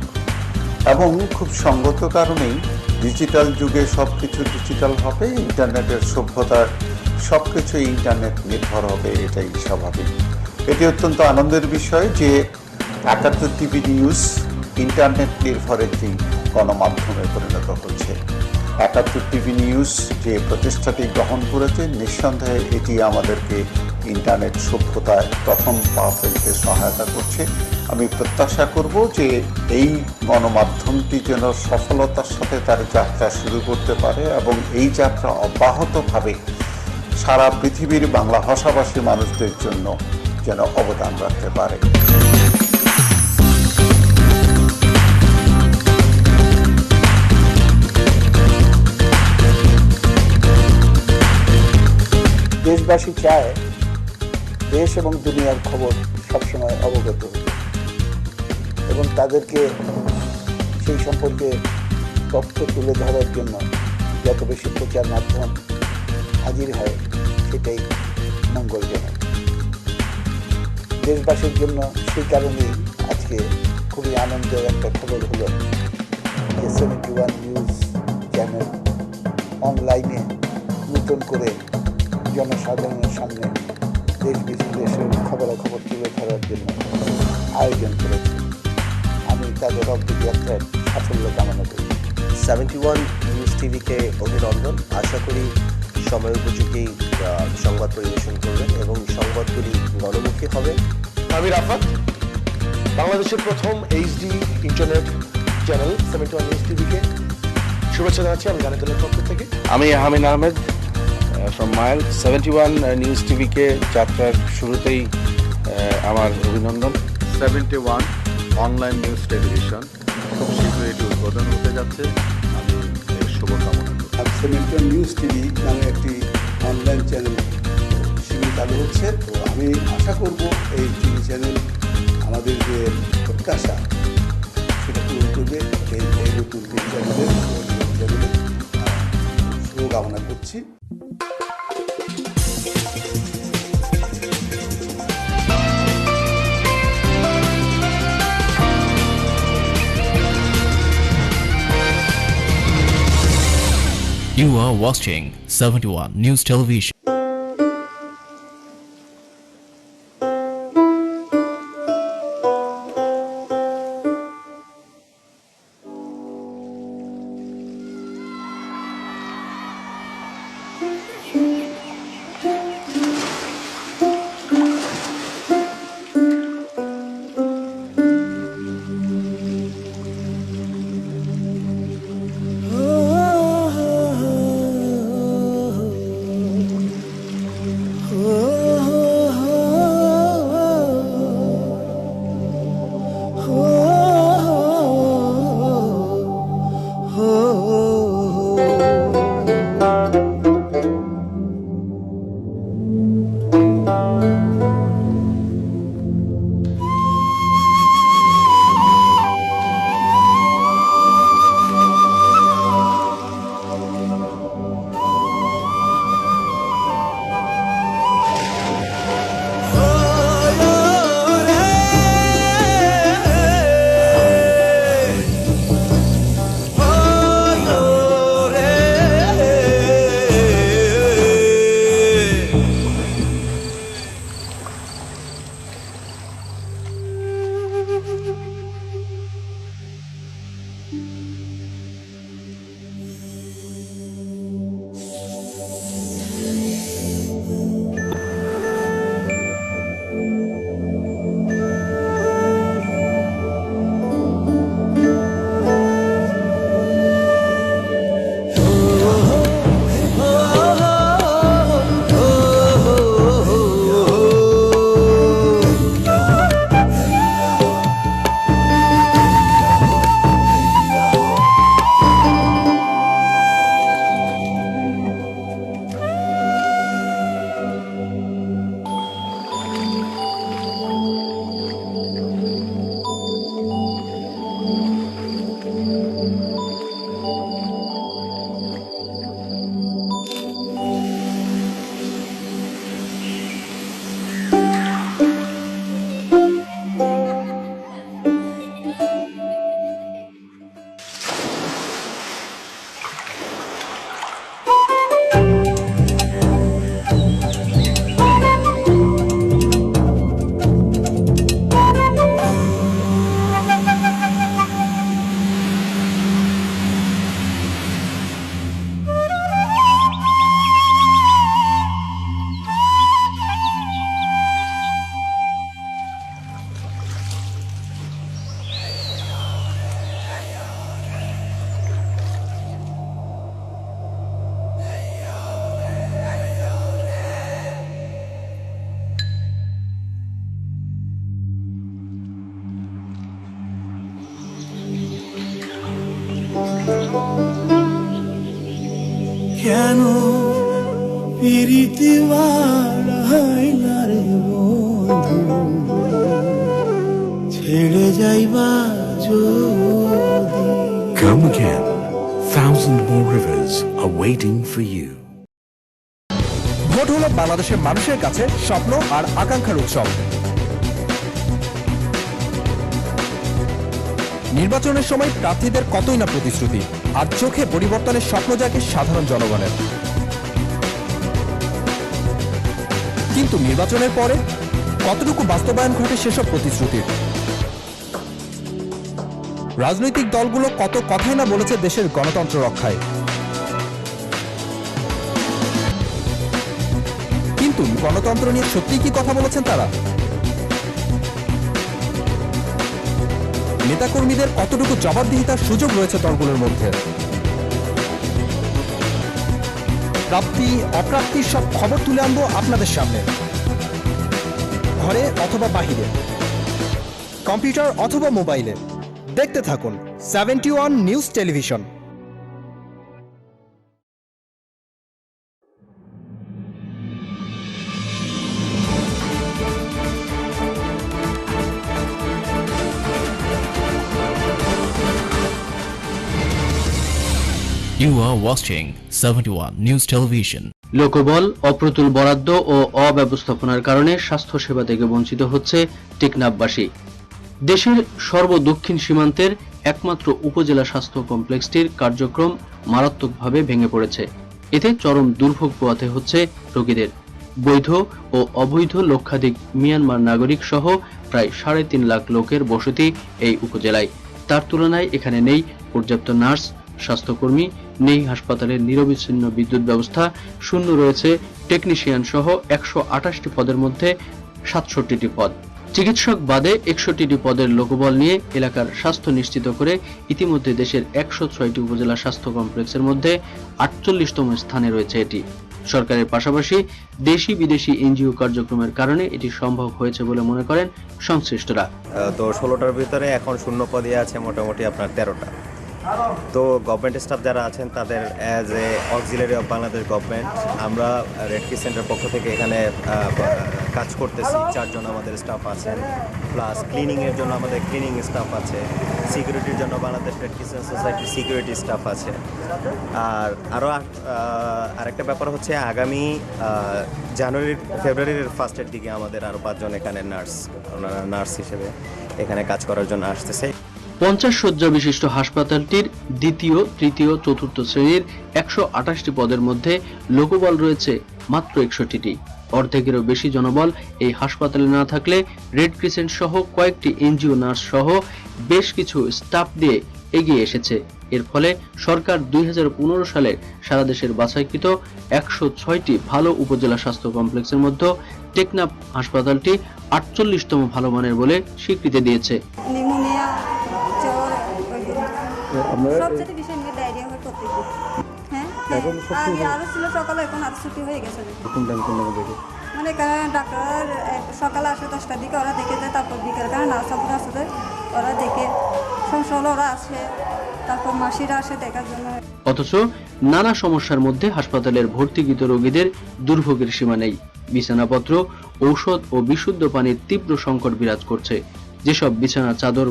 এবং খুব সঙ্গত কারণেই ডিজিটাল যুগে সব কিছু ডিজিটাল হবে, ইন্টারনেটের সভ্যতার সব কিছু ইন্টারনেট নির্ভর হবে, এটাই স্বাভাবিক। এটি অত্যন্ত আনন্দের বিষয় যে 71 টিভি নিউজ ইন্টারনেট নির্ভর একটি গণমাধ্যমে পরিণত হচ্ছে। 71 টিভি নিউজ যে প্রচেষ্টাটি গ্রহণ করেছে, নিঃসন্দেহে এটি আমাদেরকে ইন্টারনেট সভ্যতায় প্রথম পা ফেলতে সহায়তা করছে। আমি প্রত্যাশা করব যে এই গণমাধ্যমটি যেন সফলতার সাথে তার যাত্রা শুরু করতে পারে এবং এই যাত্রা অব্যাহতভাবে সারা পৃথিবীর বাংলা ভাষাভাষী মানুষদের জন্য যেন অবদান রাখতে পারে। দেশবাসী চায় দেশ এবং দুনিয়ার খবর সবসময় অবগত হতে এবং তাদেরকে সেই সম্পর্কে তথ্য তুলে ধরার জন্য যত বেশি প্রচার মাধ্যম হাজির হয় সেটাই মঙ্গলজনক দেশবাসীর জন্য। সেই কারণেই আজকে খুবই আনন্দের একটা খবর হলো যে 71 নিউজ চ্যানেল অনলাইনে নতুন করে জনসাধারণের সামনে দেশ বিদেশের খবরাখবর তুলে ধরার জন্য আয়োজন করেছে। আমি তাদের অগ্রযাত্রার সাফল্য কামনা করি। 71 নিউজ টিভিকে অভিনন্দন। আশা করি সময় উপযোগী সংবাদ পরিবেশন করবেন এবং সংবাদগুলি গণমুখী হবে। আমি রাফাত, বাংলাদেশের প্রথম এইচডি ইন্টারনেট চ্যানেল 71 নিউজ টিভিকে শুভেচ্ছা জানাচ্ছি আমি গানের দলের পক্ষ থেকে। আমি হামিদ আহমেদ ফ্রম মাইল। 71 নিউজ টিভিকে যাত্রার শুরুতেই আমার অভিনন্দন। 71 অনলাইন নিউজ টেলিভিশন খুব শীঘ্রই এটি উদ্বোধন হতে যাচ্ছে, আমি এর শুভকামনা করি। 71 নিউজ টিভি নামে একটি অনলাইন চ্যানেল শিবির চালু হচ্ছে। তো আমি আশা করব এই টিভি চ্যানেল আমাদের যে প্রত্যাশা সেটা পূরণ করবে। এই নতুন টিভি চ্যানেলের শুভকামনা করছি। You are watching 71 News Television. বাড়াইলারে বন্ধু ছেড়ে যাইবা যদি Come again. Thousand more rivers are waiting for you. Vote হলো বাংলাদেশের মানুষের কাছে স্বপ্ন আর আকাঙ্ক্ষার উৎসব। নির্বাচনের সময় প্রার্থীদের কতই না প্রতিশ্রুতি, আর চোখে পরিবর্তনের স্বপ্ন জাগে সাধারণ জনগণের। কিন্তু নির্বাচনের পরে কতটুকু বাস্তবায়ন ঘটে সেসব প্রতিশ্রুতির? রাজনৈতিক দলগুলো কত কথাই না বলেছে দেশের গণতন্ত্র রক্ষায়, কিন্তু গণতন্ত্র নিয়ে সত্যিই কি কথা বলেছেন তারা? নেতাকর্মীদের কতটুকু জবাবদিহিতার সুযোগ রয়েছে দলগুলোর মধ্যে? প্রাপ্তি অপ্রাপ্তির সব খবর তুলে আনবো আপনাদের সামনে, ঘরে অথবা বাহিরে, কম্পিউটার অথবা মোবাইলে। দেখতে থাকুন 71 news television. You are watching 71 News Television. লোকবল, অপ্রতুল বরাদ্দ ও অব্যবস্থাপনার কারণে স্বাস্থ্যসেবা থেকে বঞ্চিত হচ্ছে টেকনাফবাসী। দেশের সর্বদক্ষিণ সীমান্তের একমাত্র উপজেলা স্বাস্থ্য কমপ্লেক্সটির কার্যক্রম মারাত্মকভাবে ভেঙে পড়েছে। এতে চরম দুর্ভোগ পোহাতে হচ্ছে রোগীদের। বৈধ ও অবৈধ লক্ষাধিক মিয়ানমার নাগরিক সহ প্রায় 3.5 লাখ লোকের বসতি এই উপজেলায়। তার তুলনায় এখানে নেই পর্যাপ্ত নার্স, স্বাস্থ্যকর্মী, নেই হাসপাতালের নিরবিচ্ছিন্ন বিদ্যুৎ ব্যবস্থা, শূন্য রয়েছে টেকনিশিয়ান সহ 128টি পদের মধ্যে 67টি পদ। চিকিৎসক বাদে 61টি পদের লোকবল নিয়ে এলাকার স্বাস্থ্য নিশ্চিত করে ইতিমধ্যে দেশের 106টি উপজেলা স্বাস্থ্য কমপ্লেক্সের মধ্যে 48তম স্থানে রয়েছে এটি। সরকারের পাশাপাশি দেশি বিদেশি এনজিও কার্যক্রমের কারণে এটি সম্ভব হয়েছে বলে মনে করেন সংশ্লিষ্টরা। তো 16টার ভিতরে এখন শূন্য পদে আছে মোটামুটি আপনার 13টা। তো গভর্নমেন্ট স্টাফ যারা আছেন তাদের as a auxiliary of Bangladesh government আমরা রেড ক্রিসেন্টের পক্ষ থেকে এখানে কাজ করতেছি। 4 জন আমাদের স্টাফ আছেন, প্লাস ক্লিনিংয়ের জন্য আমাদের ক্লিনিং স্টাফ আছে, সিকিউরিটির জন্য বাংলাদেশ রেড ক্রিসেন্ট সোসাইটির সিকিউরিটি স্টাফ আছে। আর আরও আরেকটা ব্যাপার হচ্ছে আগামী ফেব্রুয়ারির ফার্স্টের দিকে আমাদের আরও 5 জন এখানে নার্স হিসেবে এখানে কাজ করার জন্য আসতেছে। 50 শয্যা বিশিষ্ট হাসপাতালটির দ্বিতীয়, তৃতীয়, চতুর্থ শ্রেণীর 128টি পদের মধ্যে লোকবল রয়েছে মাত্র 61টি। অর্ধেকেরও বেশি জনবল এই হাসপাতালে না থাকলে রেড ক্রিসেন্ট সহ কয়েকটি এনজিও নার্স সহ বেশ কিছু স্টাফ দিয়ে এগিয়ে এসেছে। এর ফলে সরকার 2015 সালে সারা দেশের বাছাইকৃত 106টি ভালো উপজেলা স্বাস্থ্য কমপ্লেক্সের মধ্যে টেকনাফ হাসপাতালটি 48তম ভালো মানের বলে স্বীকৃতি দিয়েছে। সবচেয়ে বেশি ডায়রিয়া হয় প্রত্যেকদিন। হ্যাঁ আগে আরো ছিল সকালে, এখন আর ছুটি হয়ে গেছে। মানে ডাক্তার সকালে আসে 10টার দিকে, ওরা দেখে যায়, তারপর বিকেল কারণ নার্সাপুর আসে ওরা দেখে, সমস্যা হলে ওরা আসে, তারপর মাসিরা আসে দেখার জন্য। অথচ নানা সমস্যার মধ্যে হাসপাতালের ভর্তিকৃত রোগীদের দুর্ভোগের সীমা নেই। বিছানাপত্র, ঔষধ ও বিশুদ্ধ পানির তীব্র সংকট বিরাজ করছে। যেসব বিছানা, চাদর,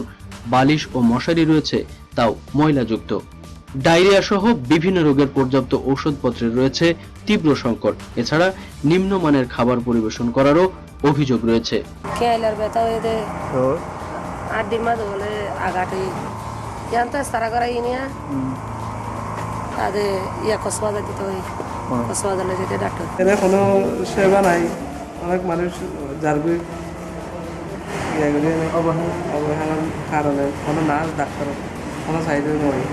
বালিশ ও মশারি রয়েছে তাও ময়লাযুক্ত। ডায়রিয়া সহ বিভিন্ন রোগের পর্যাপ্ত ঔষধপত্রের রয়েছে তীব্র সংকট। এছাড়া নিম্নমানের খাবার পরিবেশন করারও অভিযোগ রয়েছে। খেলার ব্যথা হয়ে যায়, আড্ডির মাঝে বলে আঘাটে জানতে সারা করা ইনিয়া তাদের কসবাজার দিতে হয়, কসবাজারে যেতে ডাক্তার কোনো সেবা নাই। অনেক মানুষ যার অবহেলার কারণে কোনো নার্স, ডাক্তার কোনো সাইডে নয়।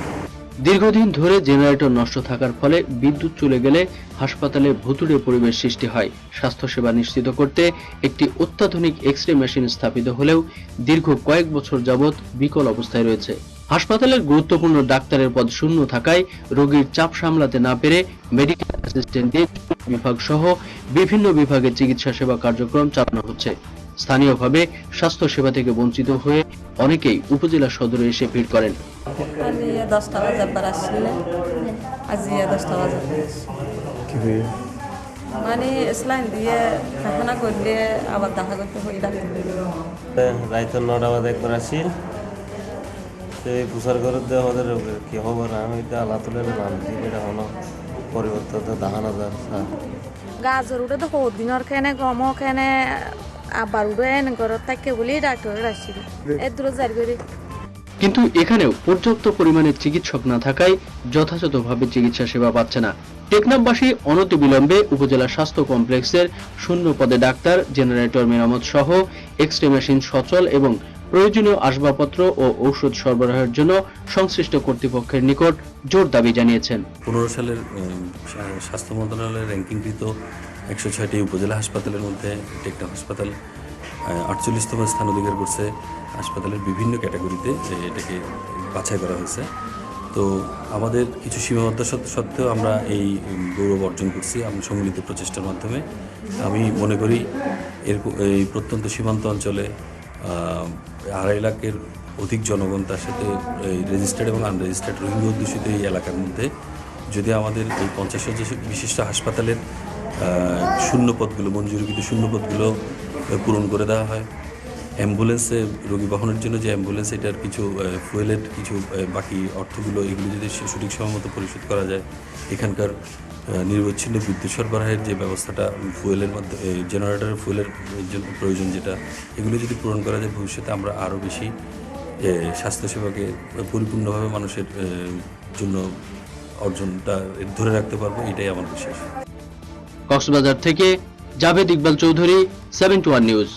দীর্ঘদিন ধরে জেনারেটর নষ্ট থাকার ফলে বিদ্যুৎ চলে গেলে হাসপাতালে ভুতুড়ে পরিবেশ সৃষ্টি হয়। স্বাস্থ্যসেবা নিশ্চিত করতে একটি অত্যাধুনিক এক্স-রে মেশিন স্থাপিত হলেও দীর্ঘ কয়েক বছর যাবৎ বিকল অবস্থায় রয়েছে। হাসপাতালের গুরুত্বপূর্ণ ডাক্তারের পদ শূন্য থাকায় রোগীর চাপ সামলাতে না পেরে মেডিকেল অ্যাসিস্ট্যান্ট দিয়ে বিভাগ সহ বিভিন্ন বিভাগে চিকিৎসা সেবা কার্যক্রম চালানো হচ্ছে। স্থানীয়ভাবে স্বাস্থ্য সেবা থেকে বঞ্চিত হয়ে অনেকেই উপজেলা সদরে এসে ভিড় করেন। 10টা বাজে আসলে আজ 10টা বাজে মানে স্লাইন দিয়ে পায়খানা করলে আবার দেখা করতে হয়ে ডাক্তার রাইত 9টা বাজে একবার আসি সেই প্রচার করে দিয়ে আমাদের কি হবে না আমি এটা আল্লাহ তুলে মানছি এটা হলো পরিবর্তন তো দেখানো যায় গাজর উঠে তো দিনের খেনে গম খেনে আবার উঠে এনে ঘর থাকে বলি ডাক্তারের আসছিল এর দূরে জারি করে কিন্তু এখানেও পর্যাপ্ত পরিমাণে চিকিৎসক না থাকায় যথাযথভাবে চিকিৎসা সেবা পাচ্ছে না। টেকনাফবাসী অনতিবিলম্বে উপজেলা স্বাস্থ্য কমপ্লেক্সের শূন্য পদে ডাক্তার, জেনারেটর মেরামত সহ এক্স-রে মেশিন সচল এবং প্রয়োজনীয় আসবাবপত্র ও ঔষধ সরবরাহের জন্য সংশ্লিষ্ট কর্তৃপক্ষের নিকট জোর দাবি জানিয়েছেন। 15 সালের স্বাস্থ্য মন্ত্রণালয়ের র্যাঙ্কিংকৃত 106টি উপজেলা হাসপাতালের মধ্যে টেকনাফ হাসপাতাল 48তম স্থান অধিকার করছে। হাসপাতালের বিভিন্ন ক্যাটাগরিতে এটাকে বাছাই করা হয়েছে। তো আমাদের কিছু সীমাবদ্ধতা সত্ত্বেও আমরা এই গৌরব অর্জন করছি আমরা সম্মিলিত প্রচেষ্টার মাধ্যমে। আমি মনে করি এই প্রত্যন্ত সীমান্ত অঞ্চলে 2.5 লাখের অধিক জনগণ, তার সাথে রেজিস্টার্ড এবং আনরেজিস্টার্ড রোহিঙ্গা অধ্যুষিত এই এলাকার মধ্যে যদি আমাদের এই 50 শয্যা বিশিষ্ট হাসপাতালের শূন্যপদগুলো, মঞ্জুরিকৃত শূন্যপদগুলো পূরণ করে দেওয়া হয়, অ্যাম্বুলেন্সে রোগী বহনের জন্য যে অ্যাম্বুলেন্স, এটার কিছু ফুয়েলের কিছু বাকি অর্থগুলো এগুলো যদি সঠিক সময়মতো পরিশোধ করা যায়, এখানকার নিরবচ্ছিন্ন বিদ্যুৎ সরবরাহের যে ব্যবস্থাটা, ফুয়েলের মাধ্যমে জেনারেটরের ফুয়েলের জন্য প্রয়োজন যেটা, এগুলো যদি পূরণ করা যায়, ভবিষ্যতে আমরা আরও বেশি স্বাস্থ্যসেবাকে পরিপূর্ণভাবে মানুষের জন্য অর্জনটা ধরে রাখতে পারবো, এটাই আমার বিশ্বাস। কক্সবাজার থেকে Javed Iqbal Chowdhury, 71 news.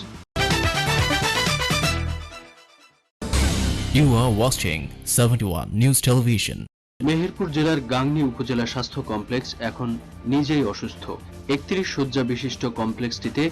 You are watching 71 News Television. Meherpur জেলার গাংনী উপজেলা স্বাস্থ্য কমপ্লেক্স এখন নিজেই অসুস্থ। 31 শয্যা বিশিষ্ট কমপ্লেক্সটিতে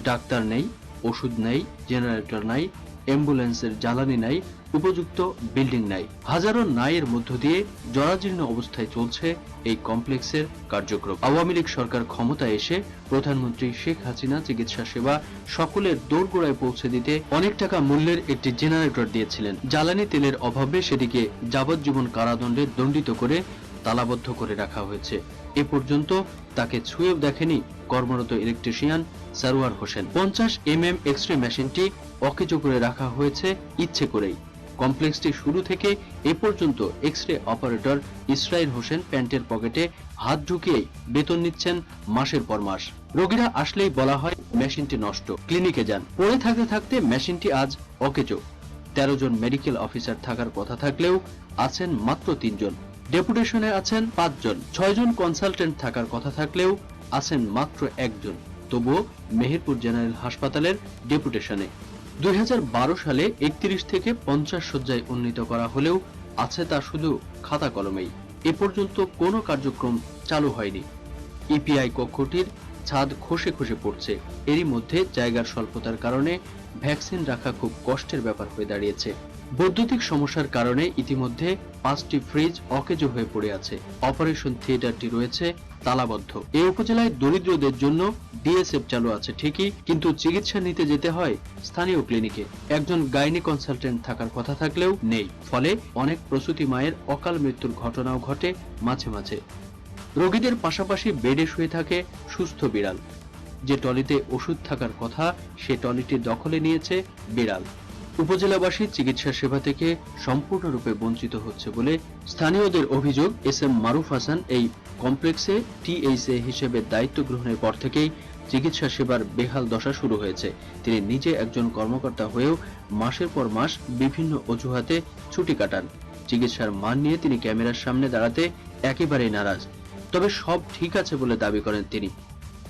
ডাক্তার নেই, ওষুধ নেই, জেনারেটর নাই, অ্যাম্বুলেন্সের জ্বালানি নাই, উপযুক্ত বিল্ডিং নাই। হাজারো নায়ের মধ্য দিয়ে জরাজীর্ণ অবস্থায় চলছে এই কমপ্লেক্সের কার্যক্রম। আওয়ামী লীগ সরকার ক্ষমতায় এসে প্রধানমন্ত্রী শেখ হাসিনা চিকিৎসা সেবা সকলের দোরগোড়ায় পৌঁছে দিতে অনেক টাকা মূল্যের একটি জেনারেটর দিয়েছিলেন। জ্বালানি তেলের অভাবে সেটিকে যাবজ্জীবন কারাদণ্ডে দণ্ডিত করে তালাবদ্ধ করে রাখা হয়েছে। এ পর্যন্ত তাকে ছুঁয়েও দেখেনি কর্মরত electrician Sarwar Hossain. 50 mm X-ray মেশিনটি অকেজো করে রাখা হয়েছে ইচ্ছে করেই। কমপ্লেক্সটি শুরু থেকে এ পর্যন্ত এক্স-রে অপারেটর ইসরাইল হোসেন প্যান্টের পকেটে হাত ঢুকিয়েই বেতন নিচ্ছেন মাসের পর মাস। রোগীরা আসলেই বলা হয় মেশিনটি নষ্ট, ক্লিনিকে যান। পড়ে থাকতে থাকতে মেশিনটি আজ অকেজো। 13 জন মেডিকেল অফিসার থাকার কথা থাকলেও আছেন মাত্র 3 জন। ডেপুটেশনে আছেন 5 জন। 6 জন কনসালটেন্ট থাকার কথা থাকলেও আছেন মাত্র 1 জন। তবুও মেহেরপুর জেনারেল হাসপাতালের ডেপুটেশনে 2012 সালে 31 থেকে 50 শয্যায় উন্নীত করা হলেও আছে তা শুধু খাতা কলমেই। এ পর্যন্ত কোনো কার্যক্রম চালু হয়নি। ইপিআই কক্ষটির ছাদ খসে খসে পড়ছে। এরই মধ্যে জায়গার স্বল্পতার কারণে ভ্যাকসিন রাখা খুব কষ্টের ব্যাপার হয়ে দাঁড়িয়েছে। বৈদ্যুতিক সমস্যার কারণে ইতিমধ্যে 5টি ফ্রিজ অকেজো হয়ে পড়ে আছে। অপারেশন থিয়েটারটি রয়েছে তালাবদ্ধ। এই উপজেলায় দরিদ্রদের জন্য ডিএসএফ চালু আছে ঠিকই, কিন্তু চিকিৎসা নিতে যেতে হয় স্থানীয় ক্লিনিকে। একজন গাইনি কনসালটেন্ট থাকার কথা থাকলেও নেই। ফলে অনেক প্রসূতি মায়ের অকাল মৃত্যুর ঘটনাও ঘটে মাঝে মাঝে। রোগীদের পাশাপাশি বেডে শুয়ে থাকে সুস্থ বিড়াল। যে টলিতে ওষুধ থাকার কথা সে টলিটি দখলে নিয়েছে বিড়াল। উপজেলাবাসী চিকিৎসা সেবা থেকে সম্পূর্ণরূপে বঞ্চিত হচ্ছে বলে স্থানীয়দের অভিযোগ। এসএম মারুফ হাসান এই কমপ্লেক্সে টিএইচএ হিসেবে দায়িত্ব গ্রহণের পর থেকেই চিকিৎসা সেবার বেহাল দশা শুরু হয়েছে। তিনি নিজে একজন কর্মকর্তা হয়েও মাসের পর মাস বিভিন্ন অজুহাতে ছুটি কাটান। চিকিৎসার মান নিয়ে তিনি ক্যামেরার সামনে দাঁড়াতে একেবারেই নারাজ। তবে সব ঠিক আছে বলে দাবি করেন তিনি।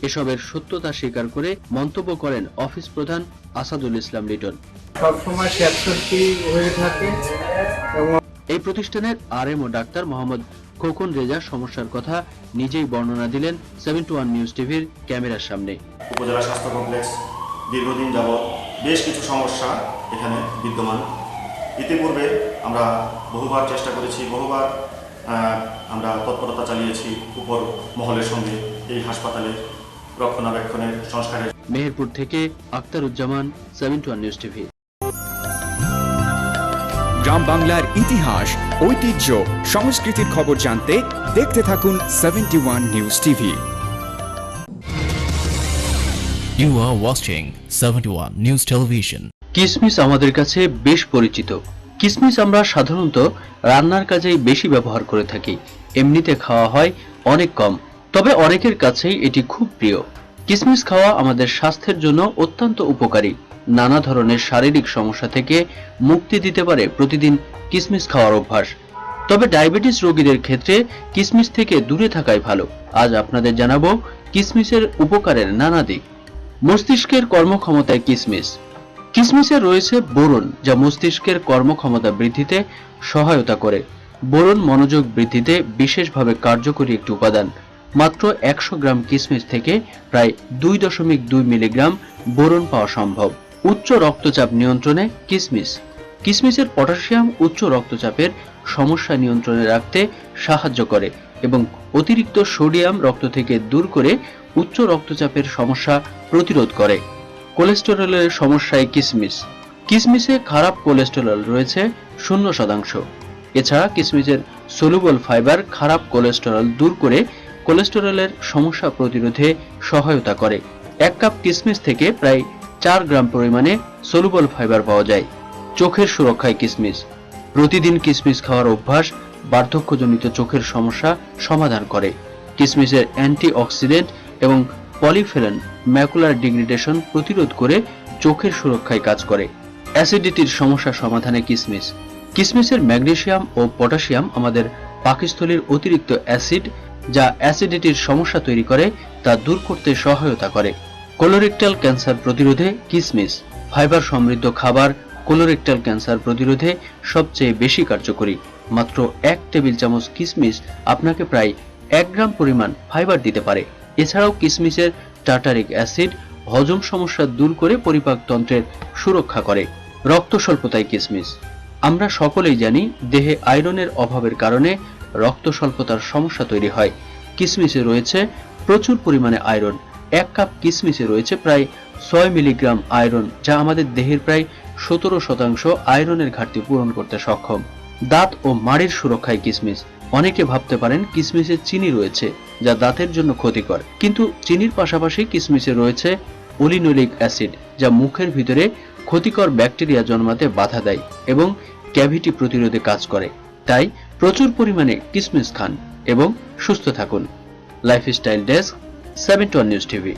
এসবের সত্যতা স্বীকার করে মন্তব্য করেন অফিস প্রধান আসাদুল ইসলাম লিটন। সবসময় ক্যাপসুলটি হয়ে থাকে। এই প্রতিষ্ঠানের আরএমও ডাক্তার মোহাম্মদ খোকন রেজা সমস্যার কথা নিজেই বর্ণনা দিলেন 71 নিউজ টিভির ক্যামেরার সামনে। উপজেলা স্বাস্থ্য কমপ্লেক্স দীর্ঘদিন যাবৎ বেশ কিছু সমস্যা এখানে বিদ্যমান। ইতিপূর্বে আমরা বহুবার চেষ্টা করেছি, বহুবার আমরা তৎপরতা চালিয়েছি উপর মহলের সঙ্গে এই হাসপাতালের রক্ষণাবেক্ষণের সংস্কারের। মেহেরপুর থেকে আক্তারুজ্জামান, 71 নিউজ টিভি। গ্রাম বাংলার ইতিহাস, ঐতিহ্য, সংস্কৃতির খবর জানতে দেখতে থাকুন 71 news TV. You are watching 71 News Television. কিসমিস আমাদের কাছে বেশ পরিচিত। কিসমিস আমরা সাধারণত রান্নার কাজেই বেশি ব্যবহার করে থাকি। এমনিতে খাওয়া হয় অনেক কম, তবে অনেকের কাছেই এটি খুব প্রিয়। কিসমিস খাওয়া আমাদের স্বাস্থ্যের জন্য অত্যন্ত উপকারী। নানা ধরনের শারীরিক সমস্যা থেকে মুক্তি দিতে পারে প্রতিদিন কিসমিস খাওয়ার অভ্যাস। তবে ডায়াবেটিস রোগীদের ক্ষেত্রে কিসমিস থেকে দূরে থাকাই ভালো। আজ আপনাদের জানাবো কিসমিসের উপকারের নানা দিক। মস্তিষ্কের কর্মক্ষমতায় কিসমিস। কিসমিসে রয়েছে বোরন, যা মস্তিষ্কের কর্মক্ষমতা বৃদ্ধিতে সহায়তা করে। বোরন মনোযোগ বৃদ্ধিতে বিশেষভাবে কার্যকরী একটি উপাদান। মাত্র 100 গ্রাম কিসমিস থেকে প্রায় 2.2 মিলিগ্রাম বোরন পাওয়া সম্ভব। উচ্চ রক্তচাপ নিয়ন্ত্রণে কিসমিস। কিসমিসের পটাশিয়াম উচ্চ রক্তচাপের সমস্যা নিয়ন্ত্রণে রাখতে সাহায্য করে এবং অতিরিক্ত সোডিয়াম রক্ত থেকে দূর করে উচ্চ রক্তচাপের সমস্যা প্রতিরোধ করে। কোলেস্টেরলের সমস্যায় কিসমিস। কিসমিসে খারাপ কোলেস্টেরল রয়েছে 0%। এছাড়া কিসমিসের সলুবল ফাইবার খারাপ কোলেস্টেরল দূর করে কোলেস্টেরলের সমস্যা প্রতিরোধে সহায়তা করে। 1 কাপ কিসমিস থেকে প্রায় 4 গ্রাম পরিমাণে সলুবল ফাইবার পাওয়া যায়। চোখের সুরক্ষায় কিসমিস। প্রতিদিন কিসমিস খাওয়ার অভ্যাস বার্ধক্যজনিত চোখের সমস্যা সমাধান করে। কিসমিসের অ্যান্টিঅক্সিডেন্ট এবং পলিফেনল ম্যাকুলার ডিগ্রেডেশন প্রতিরোধ করে চোখের সুরক্ষায় কাজ করে। অ্যাসিডিটির সমস্যা সমাধানে কিসমিস। কিসমিসের ম্যাগনেসিয়াম ও পটাশিয়াম আমাদের পাকস্থলীর অতিরিক্ত অ্যাসিড, যা অ্যাসিডিটির সমস্যা তৈরি করে, তা দূর করতে সহায়তা করে। কোলোরেক্টাল ক্যান্সার প্রতিরোধে কিসমিস। ফাইবার সমৃদ্ধ খাবার কোলোরেক্টাল ক্যান্সার প্রতিরোধে সবচেয়ে বেশি কার্যকরী। মাত্র 1 টেবিল চামচ কিসমিস আপনাকে প্রায় 1 গ্রাম পরিমাণ ফাইবার দিতে পারে। এছাড়াও কিসমিসের টার্টারিক অ্যাসিড হজম সমস্যা দূর করে পরিপাকতন্ত্রের সুরক্ষা করে। রক্ত স্বল্পতায় কিসমিস। আমরা সকলেই জানি দেহে আয়রনের অভাবের কারণে রক্ত স্বল্পতার সমস্যা তৈরি হয়। কিসমিসে রয়েছে প্রচুর পরিমাণে আয়রন। 1 কাপ কিসমিসে রয়েছে প্রায় 6 মিলিগ্রাম আয়রন, যা আমাদের দেহের প্রায় 17% আয়রনের ঘাটতি পূরণ করতে সক্ষম। দাঁত ও মাড়ির সুরক্ষায় কিসমিস। অনেকে ভাবতে পারেন কিসমিসে চিনি রয়েছে, যা দাঁতের জন্য ক্ষতিকর, কিন্তু চিনির পাশাপাশি কিসমিসে রয়েছে ওলিনোলিক অ্যাসিড, যা মুখের ভিতরে ক্ষতিকর ব্যাকটেরিয়া জন্মাতে বাধা দেয় এবং ক্যাভিটি প্রতিরোধে কাজ করে। তাই প্রচুর পরিমাণে কিসমিস খান এবং সুস্থ থাকুন। Lifestyle desk, 71 news TV.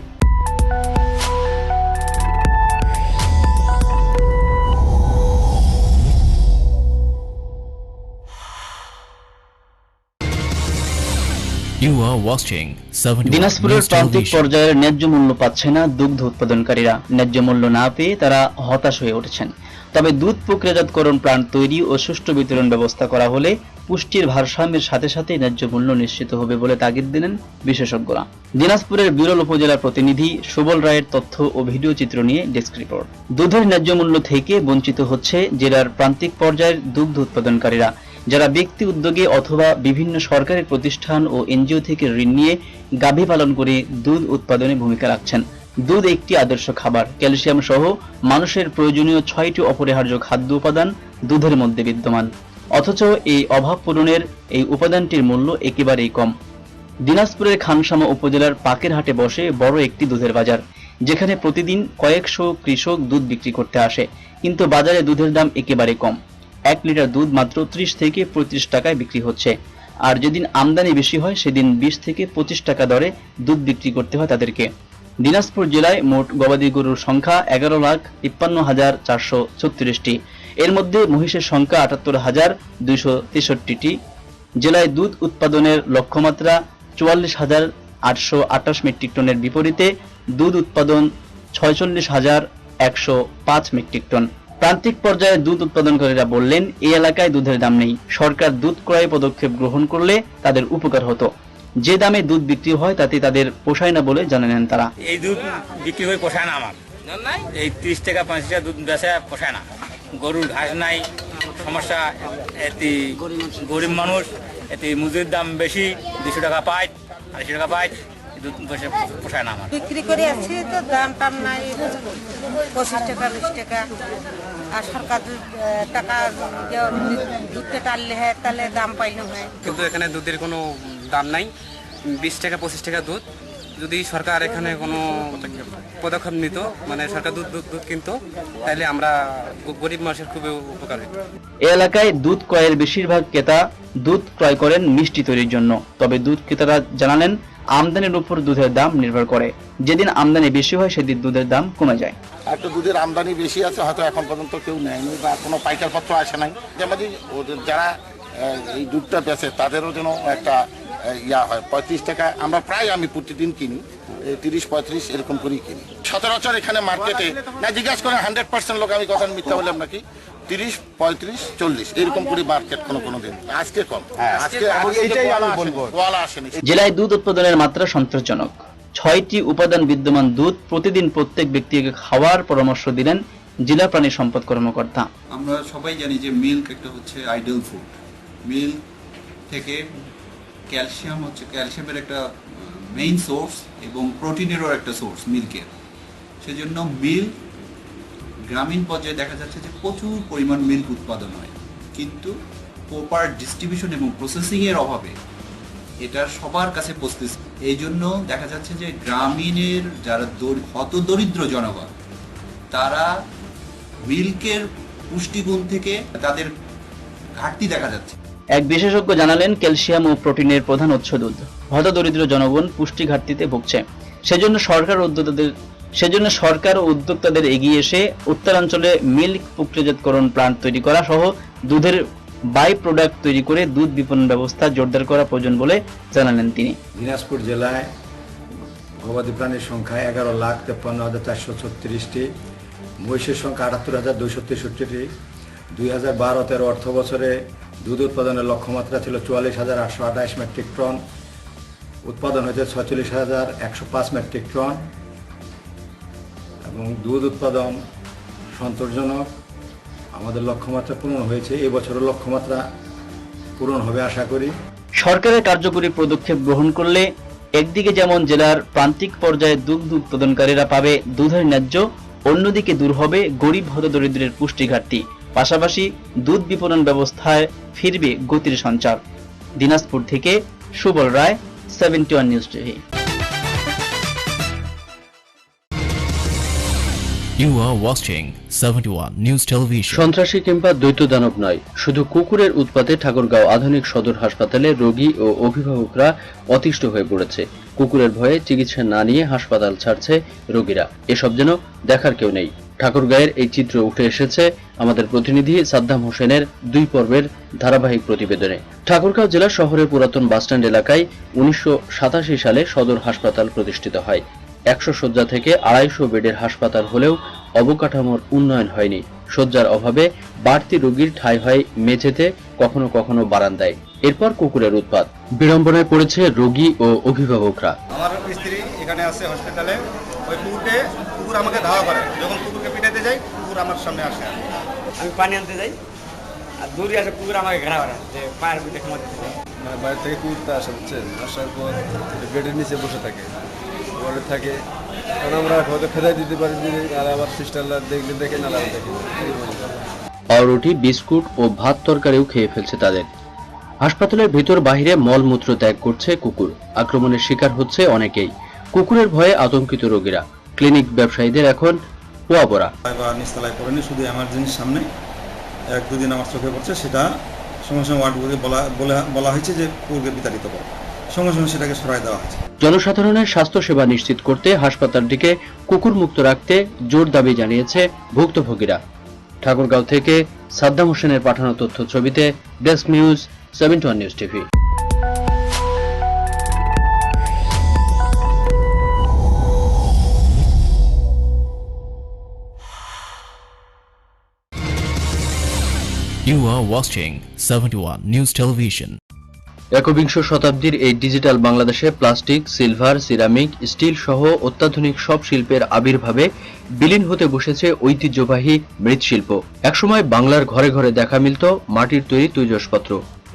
You are watching 71 দিনাজপুরের News প্রান্তিক Television. পর্যায়ের ন্যায্য মূল্য পাচ্ছে না দুগ্ধ উৎপাদনকারীরা। ন্যায্য মূল্য না পেয়ে তারা হতাশ হয়ে উঠেছেন। তবে দুধ প্রক্রিয়াজাতকরণ প্ল্যান্ট তৈরি ও সুষ্ঠু বিতরণ ব্যবস্থা করা হলে পুষ্টির ভারসাম্যের সাথে সাথে ন্যায্য মূল্য নিশ্চিত হবে বলে তাগিদ দিলেন বিশেষজ্ঞরা। দিনাজপুরের বিরল উপজেলার প্রতিনিধি সুবল রায়ের তথ্য ও ভিডিও চিত্র নিয়ে ডেস্ক রিপোর্ট। দুধের ন্যায্য মূল্য থেকে বঞ্চিত হচ্ছে জেলার প্রান্তিক পর্যায়ের দুগ্ধ উৎপাদনকারীরা, যারা ব্যক্তি উদ্যোগে অথবা বিভিন্ন সরকারি প্রতিষ্ঠান ও এনজিও থেকে ঋণ নিয়ে গাভী পালন করে দুধ উৎপাদনে ভূমিকা রাখছেন। দুধ একটি আদর্শ খাবার। ক্যালসিয়াম সহ মানুষের প্রয়োজনীয় 6টি অপরিহার্য খাদ্য উপাদান দুধের মধ্যে বিদ্যমান, অথচ এই অভাব পূরণের এই উপাদানটির মূল্য একেবারেই কম। দিনাজপুরের খানসামা উপজেলার পাকের হাটে বসে বড় একটি দুধের বাজার, যেখানে প্রতিদিন কয়েকশো কৃষক দুধ বিক্রি করতে আসে, কিন্তু বাজারে দুধের দাম একেবারে কম। 1 লিটার দুধ মাত্র 30 থেকে 35 টাকায় বিক্রি হচ্ছে। আর যেদিন আমদানি বেশি হয় সেদিন 20 থেকে 25 টাকা দরে দুধ বিক্রি করতে হয় তাদেরকে। দিনাজপুর জেলায় মোট গবাদি গরুর সংখ্যা 11,53,436টি। এর মধ্যে মহিষের সংখ্যা 78,263টি। জেলায় দুধ উৎপাদনের লক্ষ্যমাত্রা 44,828 মেট্রিক টনের বিপরীতে দুধ উৎপাদন 46,105 মেট্রিক টন। প্রান্তিক পর্যায়ে দুধ উৎপাদনকারীরা বললেন, এই এলাকায় দুধের দাম নেই। সরকার দুধ ক্রয়ে পদক্ষেপ গ্রহণ করলে তাদের উপকার হতো। যে দামে দুধ বিক্রি হয় তাতে তাদের পোষায় না বলে জানালেন তারা। এই দুধ বিক্রি করে পোষায় না আমার, এই 30 টাকা 35 টাকা দুধ বেচা পোষায় না। গরুর ঘাস নাই, সমস্যা। এতে গরিব মানুষ, এতে মজুরির দাম বেশি, 200 টাকা পায়, 250 টাকা পায়, দুধ পোষায় না আমার। বিক্রি করে আসছি তো দাম টাম নাই, 25 টাকা 20 টাকা। আর সরকার টাকা দুধটা টানলে হয় তাহলে দাম পাইলে হয়, কিন্তু এখানে দুধের কোনো দাম নাই। 20 টাকা 25 টাকা দুধ যদি সরকার এখানে কোনো পদক্ষেপ নিত, মানে সরকার দুধ কিনতো, তাহলে আমরা গরিব মানুষের খুবই উপকার হতো। এই এলাকায় দুধ ক্রয়ের বেশিরভাগ ক্রেতা দুধ ক্রয় করেন মিষ্টি তৈরির জন্য। তবে দুধ ক্রেতারা জানালেন আমদানির উপর দুধের দাম নির্ভর করে। যেদিন আমদানি বেশি হয় সেদিন দুধের দাম কমে যায়। একটু দুধের আমদানি বেশি আছে, হয়তো এখন পর্যন্ত কেউ নেয়নি বা কোনো পাইকারপত্র আসে নাই। যেমন ওদের যারা এই দুধটা বেচে তাদেরও যেন একটা ইয়া হয়। 35 টাকা আমরা প্রায় আমি প্রতিদিন কিনি, 30-35 এরকম করেই কিনি। সচরাচর এখানে মার্কেটে না জিজ্ঞাসা করেন 100% লোক, আমি কথা মিথ্যা বললাম নাকি, 30, 35, 40 এরকম করে মার্কেট কোনো দিন। আজকে কম, আজকে এইটাই আমি বলবো, ওয়ালা আসেনি। জেলায় দুধ উৎপাদনের মাত্রা সন্তোষজনক। 6টি উপাদান বিদ্যমান দুধ প্রতিদিন প্রত্যেক ব্যক্তিকে খাওয়ার পরামর্শ দিলেন জেলা প্রাণী সম্পদ কর্মকর্তা। আমরা সবাই জানি যে মিল্ক একটা হচ্ছে আইডল ফুড। মিল্ক থেকে ক্যালসিয়ামের একটা মেইন সোর্স এবং প্রোটিনেরও একটা সোর্স মিল্কের। সেজন্য মিল্ক গ্রামীণ পর্যায়ে দেখা যাচ্ছে যে প্রচুর পরিমাণ মিল্ক উৎপাদন হয়, কিন্তু প্রপার ডিস্ট্রিবিউশন এবং প্রসেসিংয়ের অভাবে এটা সবার কাছে পৌঁছতেছে। এই জন্য দেখা যাচ্ছে যে গ্রামীণের যারা হতদরিদ্র জনগণ, তারা মিল্কের পুষ্টিগুণ থেকে তাদের ঘাটতি দেখা যাচ্ছে। এক বিশেষজ্ঞ জানালেন ক্যালসিয়াম ও প্রোটিনের প্রধান উৎস দুধ। হতদরিদ্র জনগণ পুষ্টি ঘাটতিতে ভুগছে। সেজন্য সরকার ও উদ্যোক্তাদের এগিয়ে এসে উত্তরাঞ্চলে মিল্ক প্রক্রিয়াজাতকরণ প্লান্ট তৈরি করা সহ দুধের বাই প্রোডাক্ট তৈরি করে দুধ বিপণন ব্যবস্থা জোরদার করা প্রয়োজন বলে জানালেন তিনি। দিনাজপুর জেলায় গবাদি প্রাণীর সংখ্যা 11,53,436টি, মহিষের সংখ্যা 78,263টি। 2012-13 অর্থ বছরে দুধ উৎপাদনের লক্ষ্যমাত্রা ছিল 44,828 মেট্রিক টন, উৎপাদন হয়েছে 46,105 মেট্রিক টন এবং দুধ উৎপাদন সন্তোষজনক। আমাদের লক্ষ্যমাত্রা পূরণ হয়েছে, এবছরও লক্ষ্যমাত্রা পূরণ হবে আশা করি। সরকারের কার্যকরী পদক্ষেপ গ্রহণ করলে একদিকে যেমন জেলার প্রান্তিক পর্যায়ে দুগ্ধ উৎপাদনকারীরা পাবে দুধের ন্যায্য, অন্যদিকে দূর হবে গরিব হতদরিদ্রের পুষ্টি ঘাটতি। পাশাপাশি দুধ বিপণন ব্যবস্থায় ফিরবে গতির সঞ্চার। দিনাজপুর থেকে সুবল রায়, 71 news TV. You are watching 71 News Television. সন্ত্রাসী কিংবা দ্বৈত দানব নয়, শুধু কুকুরের উৎপাতে ঠাকুরগাঁও আধুনিক সদর হাসপাতালে রোগী ও অভিভাবকরা অতিষ্ঠ হয়ে পড়েছে। কুকুরের ভয়ে চিকিৎসা না নিয়ে হাসপাতাল ছাড়ছে রোগীরা। এসব যেন দেখার কেউ নেই। ঠাকুরগাঁয়ের এই চিত্র উঠে এসেছে আমাদের প্রতিনিধি সাদ্দাম হোসেনের 2 পর্বের ধারাবাহিক প্রতিবেদনে। ঠাকুরগাঁও জেলা শহরের পুরাতন বাসস্ট্যান্ড এলাকায় 1987 সালে সদর হাসপাতাল প্রতিষ্ঠিত হয়। 100 শয্যা থেকে 250 বেডের হাসপাতাল হলেও অবকাঠামোর উন্নয়ন হয়নি। শয্যার অভাবে বাড়তি রোগীর ঠাঁই হয় মেঝেতে, কখনো কখনো বারান্দায়। এরপর কুকুরের উৎপাত, বিড়ম্বনায় পড়েছে রোগী ও অভিভাবকরা। আমার স্ত্রী এখানে আছে হসপিটালে, ওই কুকুর আমাকে ধাওয়া করে। যখন কুকুরকে পিটাতে যাই, কুকুর আমার সামনে আসে। আমি পানি আনতে যাই, আর দূরে আসে কুকুর আমাকে ঘেরা করে যে পায়ের পিঠে খামাতে যায়। বাইরে থেকে কুকুরটা আসে, বুঝছেন, আসার পর বেডের নিচে বসে থাকে থাকে, কারণ আমরা হয়তো ফেরাই দিতে পারি, আর আবার সিস্টাররা দেখলে দেখে না দেখে। পাউরুটি, বিস্কুট ও ভাত তরকারিও খেয়ে ফেলছে তাদের। হাসপাতালের ভিতর বাহিরে মলমূত্র ত্যাগ করছে কুকুর। আক্রমণের শিকার হচ্ছে অনেকেই। কুকুরের ভয়ে আতঙ্কিত রোগীরা। ক্লিনিক ব্যবসায়ীদের এখন পোয়াবরা। নিচতলায় পড়েনি, শুধু এমার্জেন্সির সামনে 1-2 দিন আমার চোখে পড়ছে। সেটা সঙ্গে সঙ্গে ওয়ার্ডগুলোকে বলা হয়েছে যে কুকুরকে বিতাড়িত করো, সঙ্গে সঙ্গে সেটাকে সরাই দেওয়া হয়েছে। জনসাধারণের স্বাস্থ্য সেবা নিশ্চিত করতে হাসপাতালটিকে কুকুর মুক্ত রাখতে জোর দাবি জানিয়েছে ভুক্তভোগীরা। ঠাকুরগাঁও থেকে সাদ্দাম হোসেনের পাঠানো তথ্য ছবিতে desk news, 71 news TV. You are watching 71 News Television. একবিংশ শতাব্দীর এই ডিজিটাল বাংলাদেশে প্লাস্টিক, সিলভার, সিরামিক, স্টিল সহ অত্যাধুনিক সব শিল্পের আবির্ভাবে বিলীন হতে বসেছে ঐতিহ্যবাহী মৃৎশিল্প। একসময় বাংলার ঘরে ঘরে দেখা মিলত মাটির তৈরি তৈজসপত্র।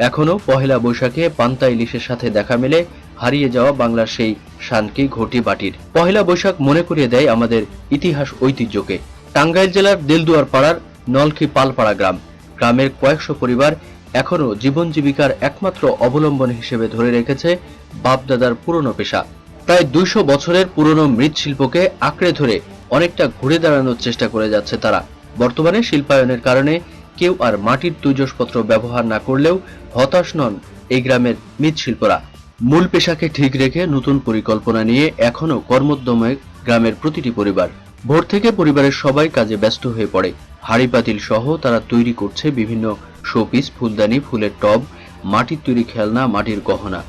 এখনো পহেলা বৈশাখে পান্তা ইলিশের সাথে দেখা মেলে হারিয়ে যাওয়া বাংলার সেই শানকি ঘটি বাটির। পহেলা বৈশাখ মনে করিয়ে দেয় আমাদের ইতিহাস ঐতিহ্যকে। টাঙ্গাইল জেলার দেলদুয়ার পাড়ার নলখি পালপাড়া গ্রামের কয়েকশো পরিবার এখনো জীবন জীবিকার একমাত্র অবলম্বন হিসেবে ধরে রেখেছে বাপদাদার পুরনো পেশা প্রায় 200 বছরের পুরনো মৃৎশিল্পকে আঁকড়ে ধরে অনেকটা ঘুরে দাঁড়ানোর চেষ্টা করে যাচ্ছে তারা। বর্তমানে শিল্পায়নের কারণে কেউ আর মাটির তৈজসপত্র ব্যবহার না করলেও হতাশ নন এই গ্রামের মৃৎশিল্পরা। মূল পেশাকে ঠিক রেখে নতুন পরিকল্পনা নিয়ে এখনো কর্মোদ্যমে গ্রামের প্রতিটি পরিবার। ভোর থেকে পরিবারের সবাই কাজে ব্যস্ত হয়ে পড়ে। হাড়ি পাতিল সহ তারা তৈরি করছে বিভিন্ন শোপিস, ফুলদানি, ফুলের টব, মাটির তৈরি খেলনা, মাটির গহনা।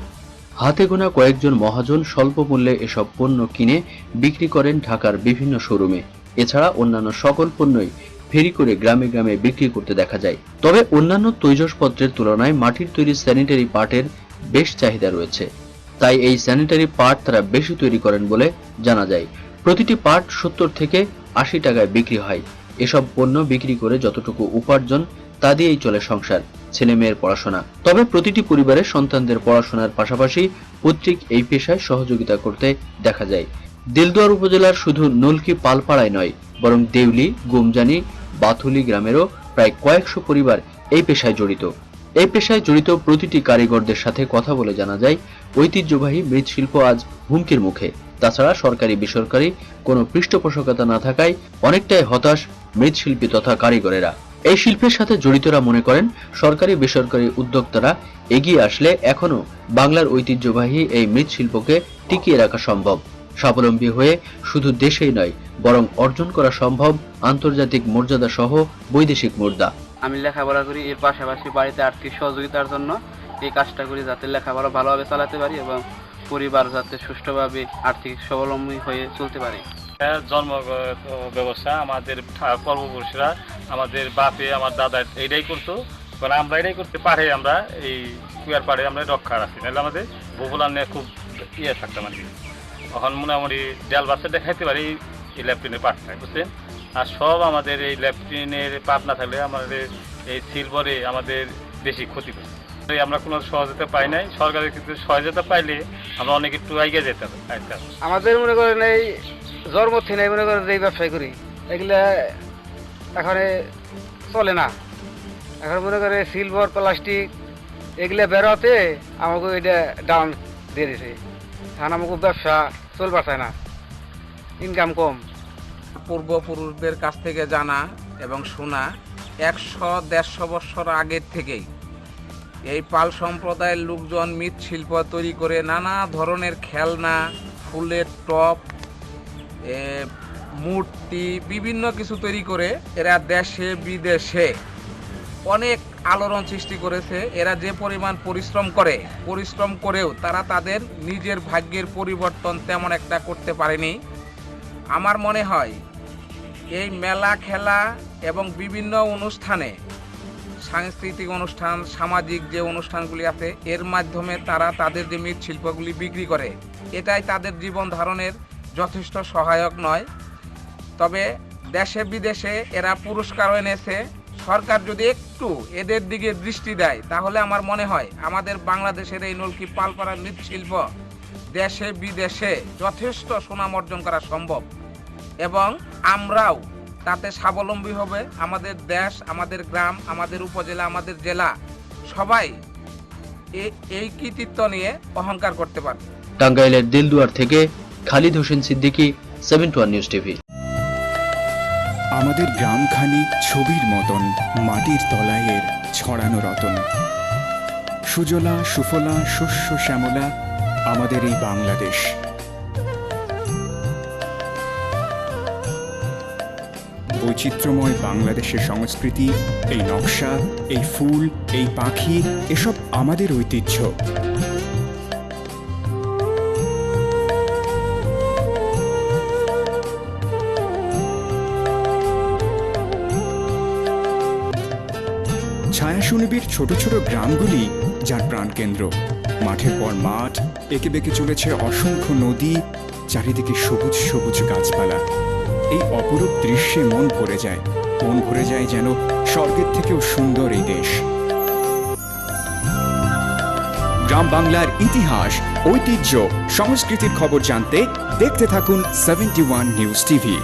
হাতে গোনা কয়েকজন মহাজন স্বল্প মূল্যে এসব পণ্য কিনে বিক্রি করেন ঢাকার বিভিন্ন শোরুমে। এছাড়া অন্যান্য সকল পণ্যই ফেরি করে গ্রামে গ্রামে বিক্রি করতে দেখা যায়। তবে অন্যান্য তৈজসপত্রের তুলনায় মাটির তৈরি স্যানিটারি পার্টের বেশ চাহিদা রয়েছে, তাই এই স্যানিটারি পার্ট তারা বেশি তৈরি করেন বলে জানা যায়। প্রতিটি পার্ট 70 থেকে 80 টাকায় বিক্রি হয়। এসব পণ্য বিক্রি করে যতটুকু উপার্জন তা দিয়েই চলে সংসার, ছেলে মেয়ের পড়াশোনা। তবে প্রতিটি পরিবারের সন্তানদের পড়াশোনার পাশাপাশি পৈতৃক এই পেশায় সহযোগিতা করতে দেখা যায়। দিলদুয়ার উপজেলার শুধু নলকি পালপাড়ায় নয়, বরং দেউলি, গুমজানি, বাথুলি গ্রামেরও প্রায় কয়েকশো পরিবার এই পেশায় জড়িত। এই পেশায় জড়িত প্রতিটি কারিগরদের সাথে কথা বলে জানা যায়, ঐতিহ্যবাহী মৃৎশিল্প আজ হুমকির মুখে। তাছাড়া সরকারি বেসরকারি কোনো পৃষ্ঠপোষকতা না থাকায় অনেকটাই হতাশ মৃৎশিল্পী তথা কারিগরেরা। এই শিল্পের সাথে জড়িতরা মনে করেন সরকারি বেসরকারি উদ্যোক্তারা এগিয়ে আসলে এখনো বাংলার ঐতিহ্যবাহী এই মৃৎশিল্পকে টিকিয়ে রাখা সম্ভব। স্বাবলম্বী হয়ে শুধু দেশেই নয়, বরং অর্জন করা সম্ভব আন্তর্জাতিক মর্যাদা সহ বৈদেশিক মুদ্রা। আমি লেখাপড়া করি, এর পাশাপাশি বাড়িতে আর্থিক সহযোগিতার জন্য এই কাজটা করি, যাতে লেখাপড়া ভালোভাবে চালাতে পারি এবং পরিবার যাতে সুষ্ঠুভাবে আর্থিক স্বাবলম্বী হয়ে চলতে পারে। জন্মগত ব্যবস্থা আমাদের পূর্বপুরুষরা, আমাদের বাপে, আমার দাদা এইটাই করতো, কারণ আমরা এটাই করতে পারে, আমরা এই কুয়ার পাড়ে আমরা রক্ষা রাখি, নাহলে আমাদের বহুলার নিয়ে খুব থাকতাম আর কি। এখন মোটামুটি ডাল বাচ্চা দেখাইতে পারি এই ল্যাপটিনের পাটটা, বুঝছেন। আর সব আমাদের এই ল্যাপটিনের পাট না থাকলে আমাদের এই সিলভারে আমাদের বেশি ক্ষতি করে। আমরা কোনো সহযোগিতা পাই নাই, সরকারের কিন্তু সহযোগিতা পাইলে আমরা অনেক একটু এগিয়ে যেতাম। আমাদের মনে করেন এই জন্ম থেকে মনে করেন এই ব্যবসায় করি, এগুলা এখন চলে না। এখন মনে করে সিলভার, প্লাস্টিক এগুলা বেরোতে আমাকে এটা ডাউন দিয়ে দিছে। এখন আমাকে ব্যবসা চলবার চায় না, ইনকাম কম। পূর্বপুরুষদের কাছ থেকে জানা এবং শোনা 100-150 বছর আগের থেকেই এই পাল সম্প্রদায়ের লোকজন মৃৎশিল্প তৈরি করে নানা ধরনের খেলনা, ফুলের টপ, মূর্তি, বিভিন্ন কিছু তৈরি করে এরা দেশে বিদেশে অনেক আলোড়ন সৃষ্টি করেছে। এরা যে পরিমাণ পরিশ্রম করেও তারা তাদের নিজের ভাগ্যের পরিবর্তন তেমন একটা করতে পারেনি। আমার মনে হয় এই মেলা, খেলা এবং বিভিন্ন অনুষ্ঠানে, সাংস্কৃতিক অনুষ্ঠান, সামাজিক যে অনুষ্ঠানগুলি আছে, এর মাধ্যমে তারা তাদের যে মৃৎশিল্পগুলি বিক্রি করে, এটাই তাদের জীবন ধারণের যথেষ্ট সহায়ক নয়। তবে দেশে বিদেশে এরা পুরস্কারও এনেছে। সরকার যদি একটু এদের দিকে দৃষ্টি দেয়, তাহলে আমার মনে হয় আমাদের বাংলাদেশের এই নলকি পালপাড়ার মৃৎশিল্প দেশে বিদেশে যথেষ্ট সুনাম অর্জন করা সম্ভব এবং আমরাও তাতে স্বাবলম্বী হবে। আমাদের দেশ, আমাদের গ্রাম, আমাদের উপজেলা, আমাদের জেলা সবাই এই কৃতিত্ব নিয়ে অহংকার করতে পারবে। টাঙ্গাইলের দিলদুয়ার থেকে খালিদ হোসেন সিদ্দিকী, 71 নিউজ টিভি। আমাদের গ্রামখানি ছবির মতন মাটির তলায়ের ছড়ানো রতন। সুজলা সুফলা শস্য শ্যামলা আমাদের এই বাংলাদেশ। বৈচিত্র্যময় বাংলাদেশের সংস্কৃতি, এই নকশা, এই ফুল, এই পাখি, এসব আমাদের ঐতিহ্য। ছায়া সুনিবিড় ছোট ছোট গ্রামগুলি যার প্রাণকেন্দ্র। মাঠের পর মাঠ, এঁকে বেঁকে চলেছে অসংখ্য নদী, চারিদিকে সবুজ সবুজ গাছপালা। এই অপরূপ দৃশ্যে মন ভরে যায় যেন স্বর্গের থেকেও সুন্দর এই দেশ। গ্রাম বাংলার ইতিহাস, ঐতিহ্য, সংস্কৃতির খবর জানতে দেখতে থাকুন 71 নিউজ টিভি।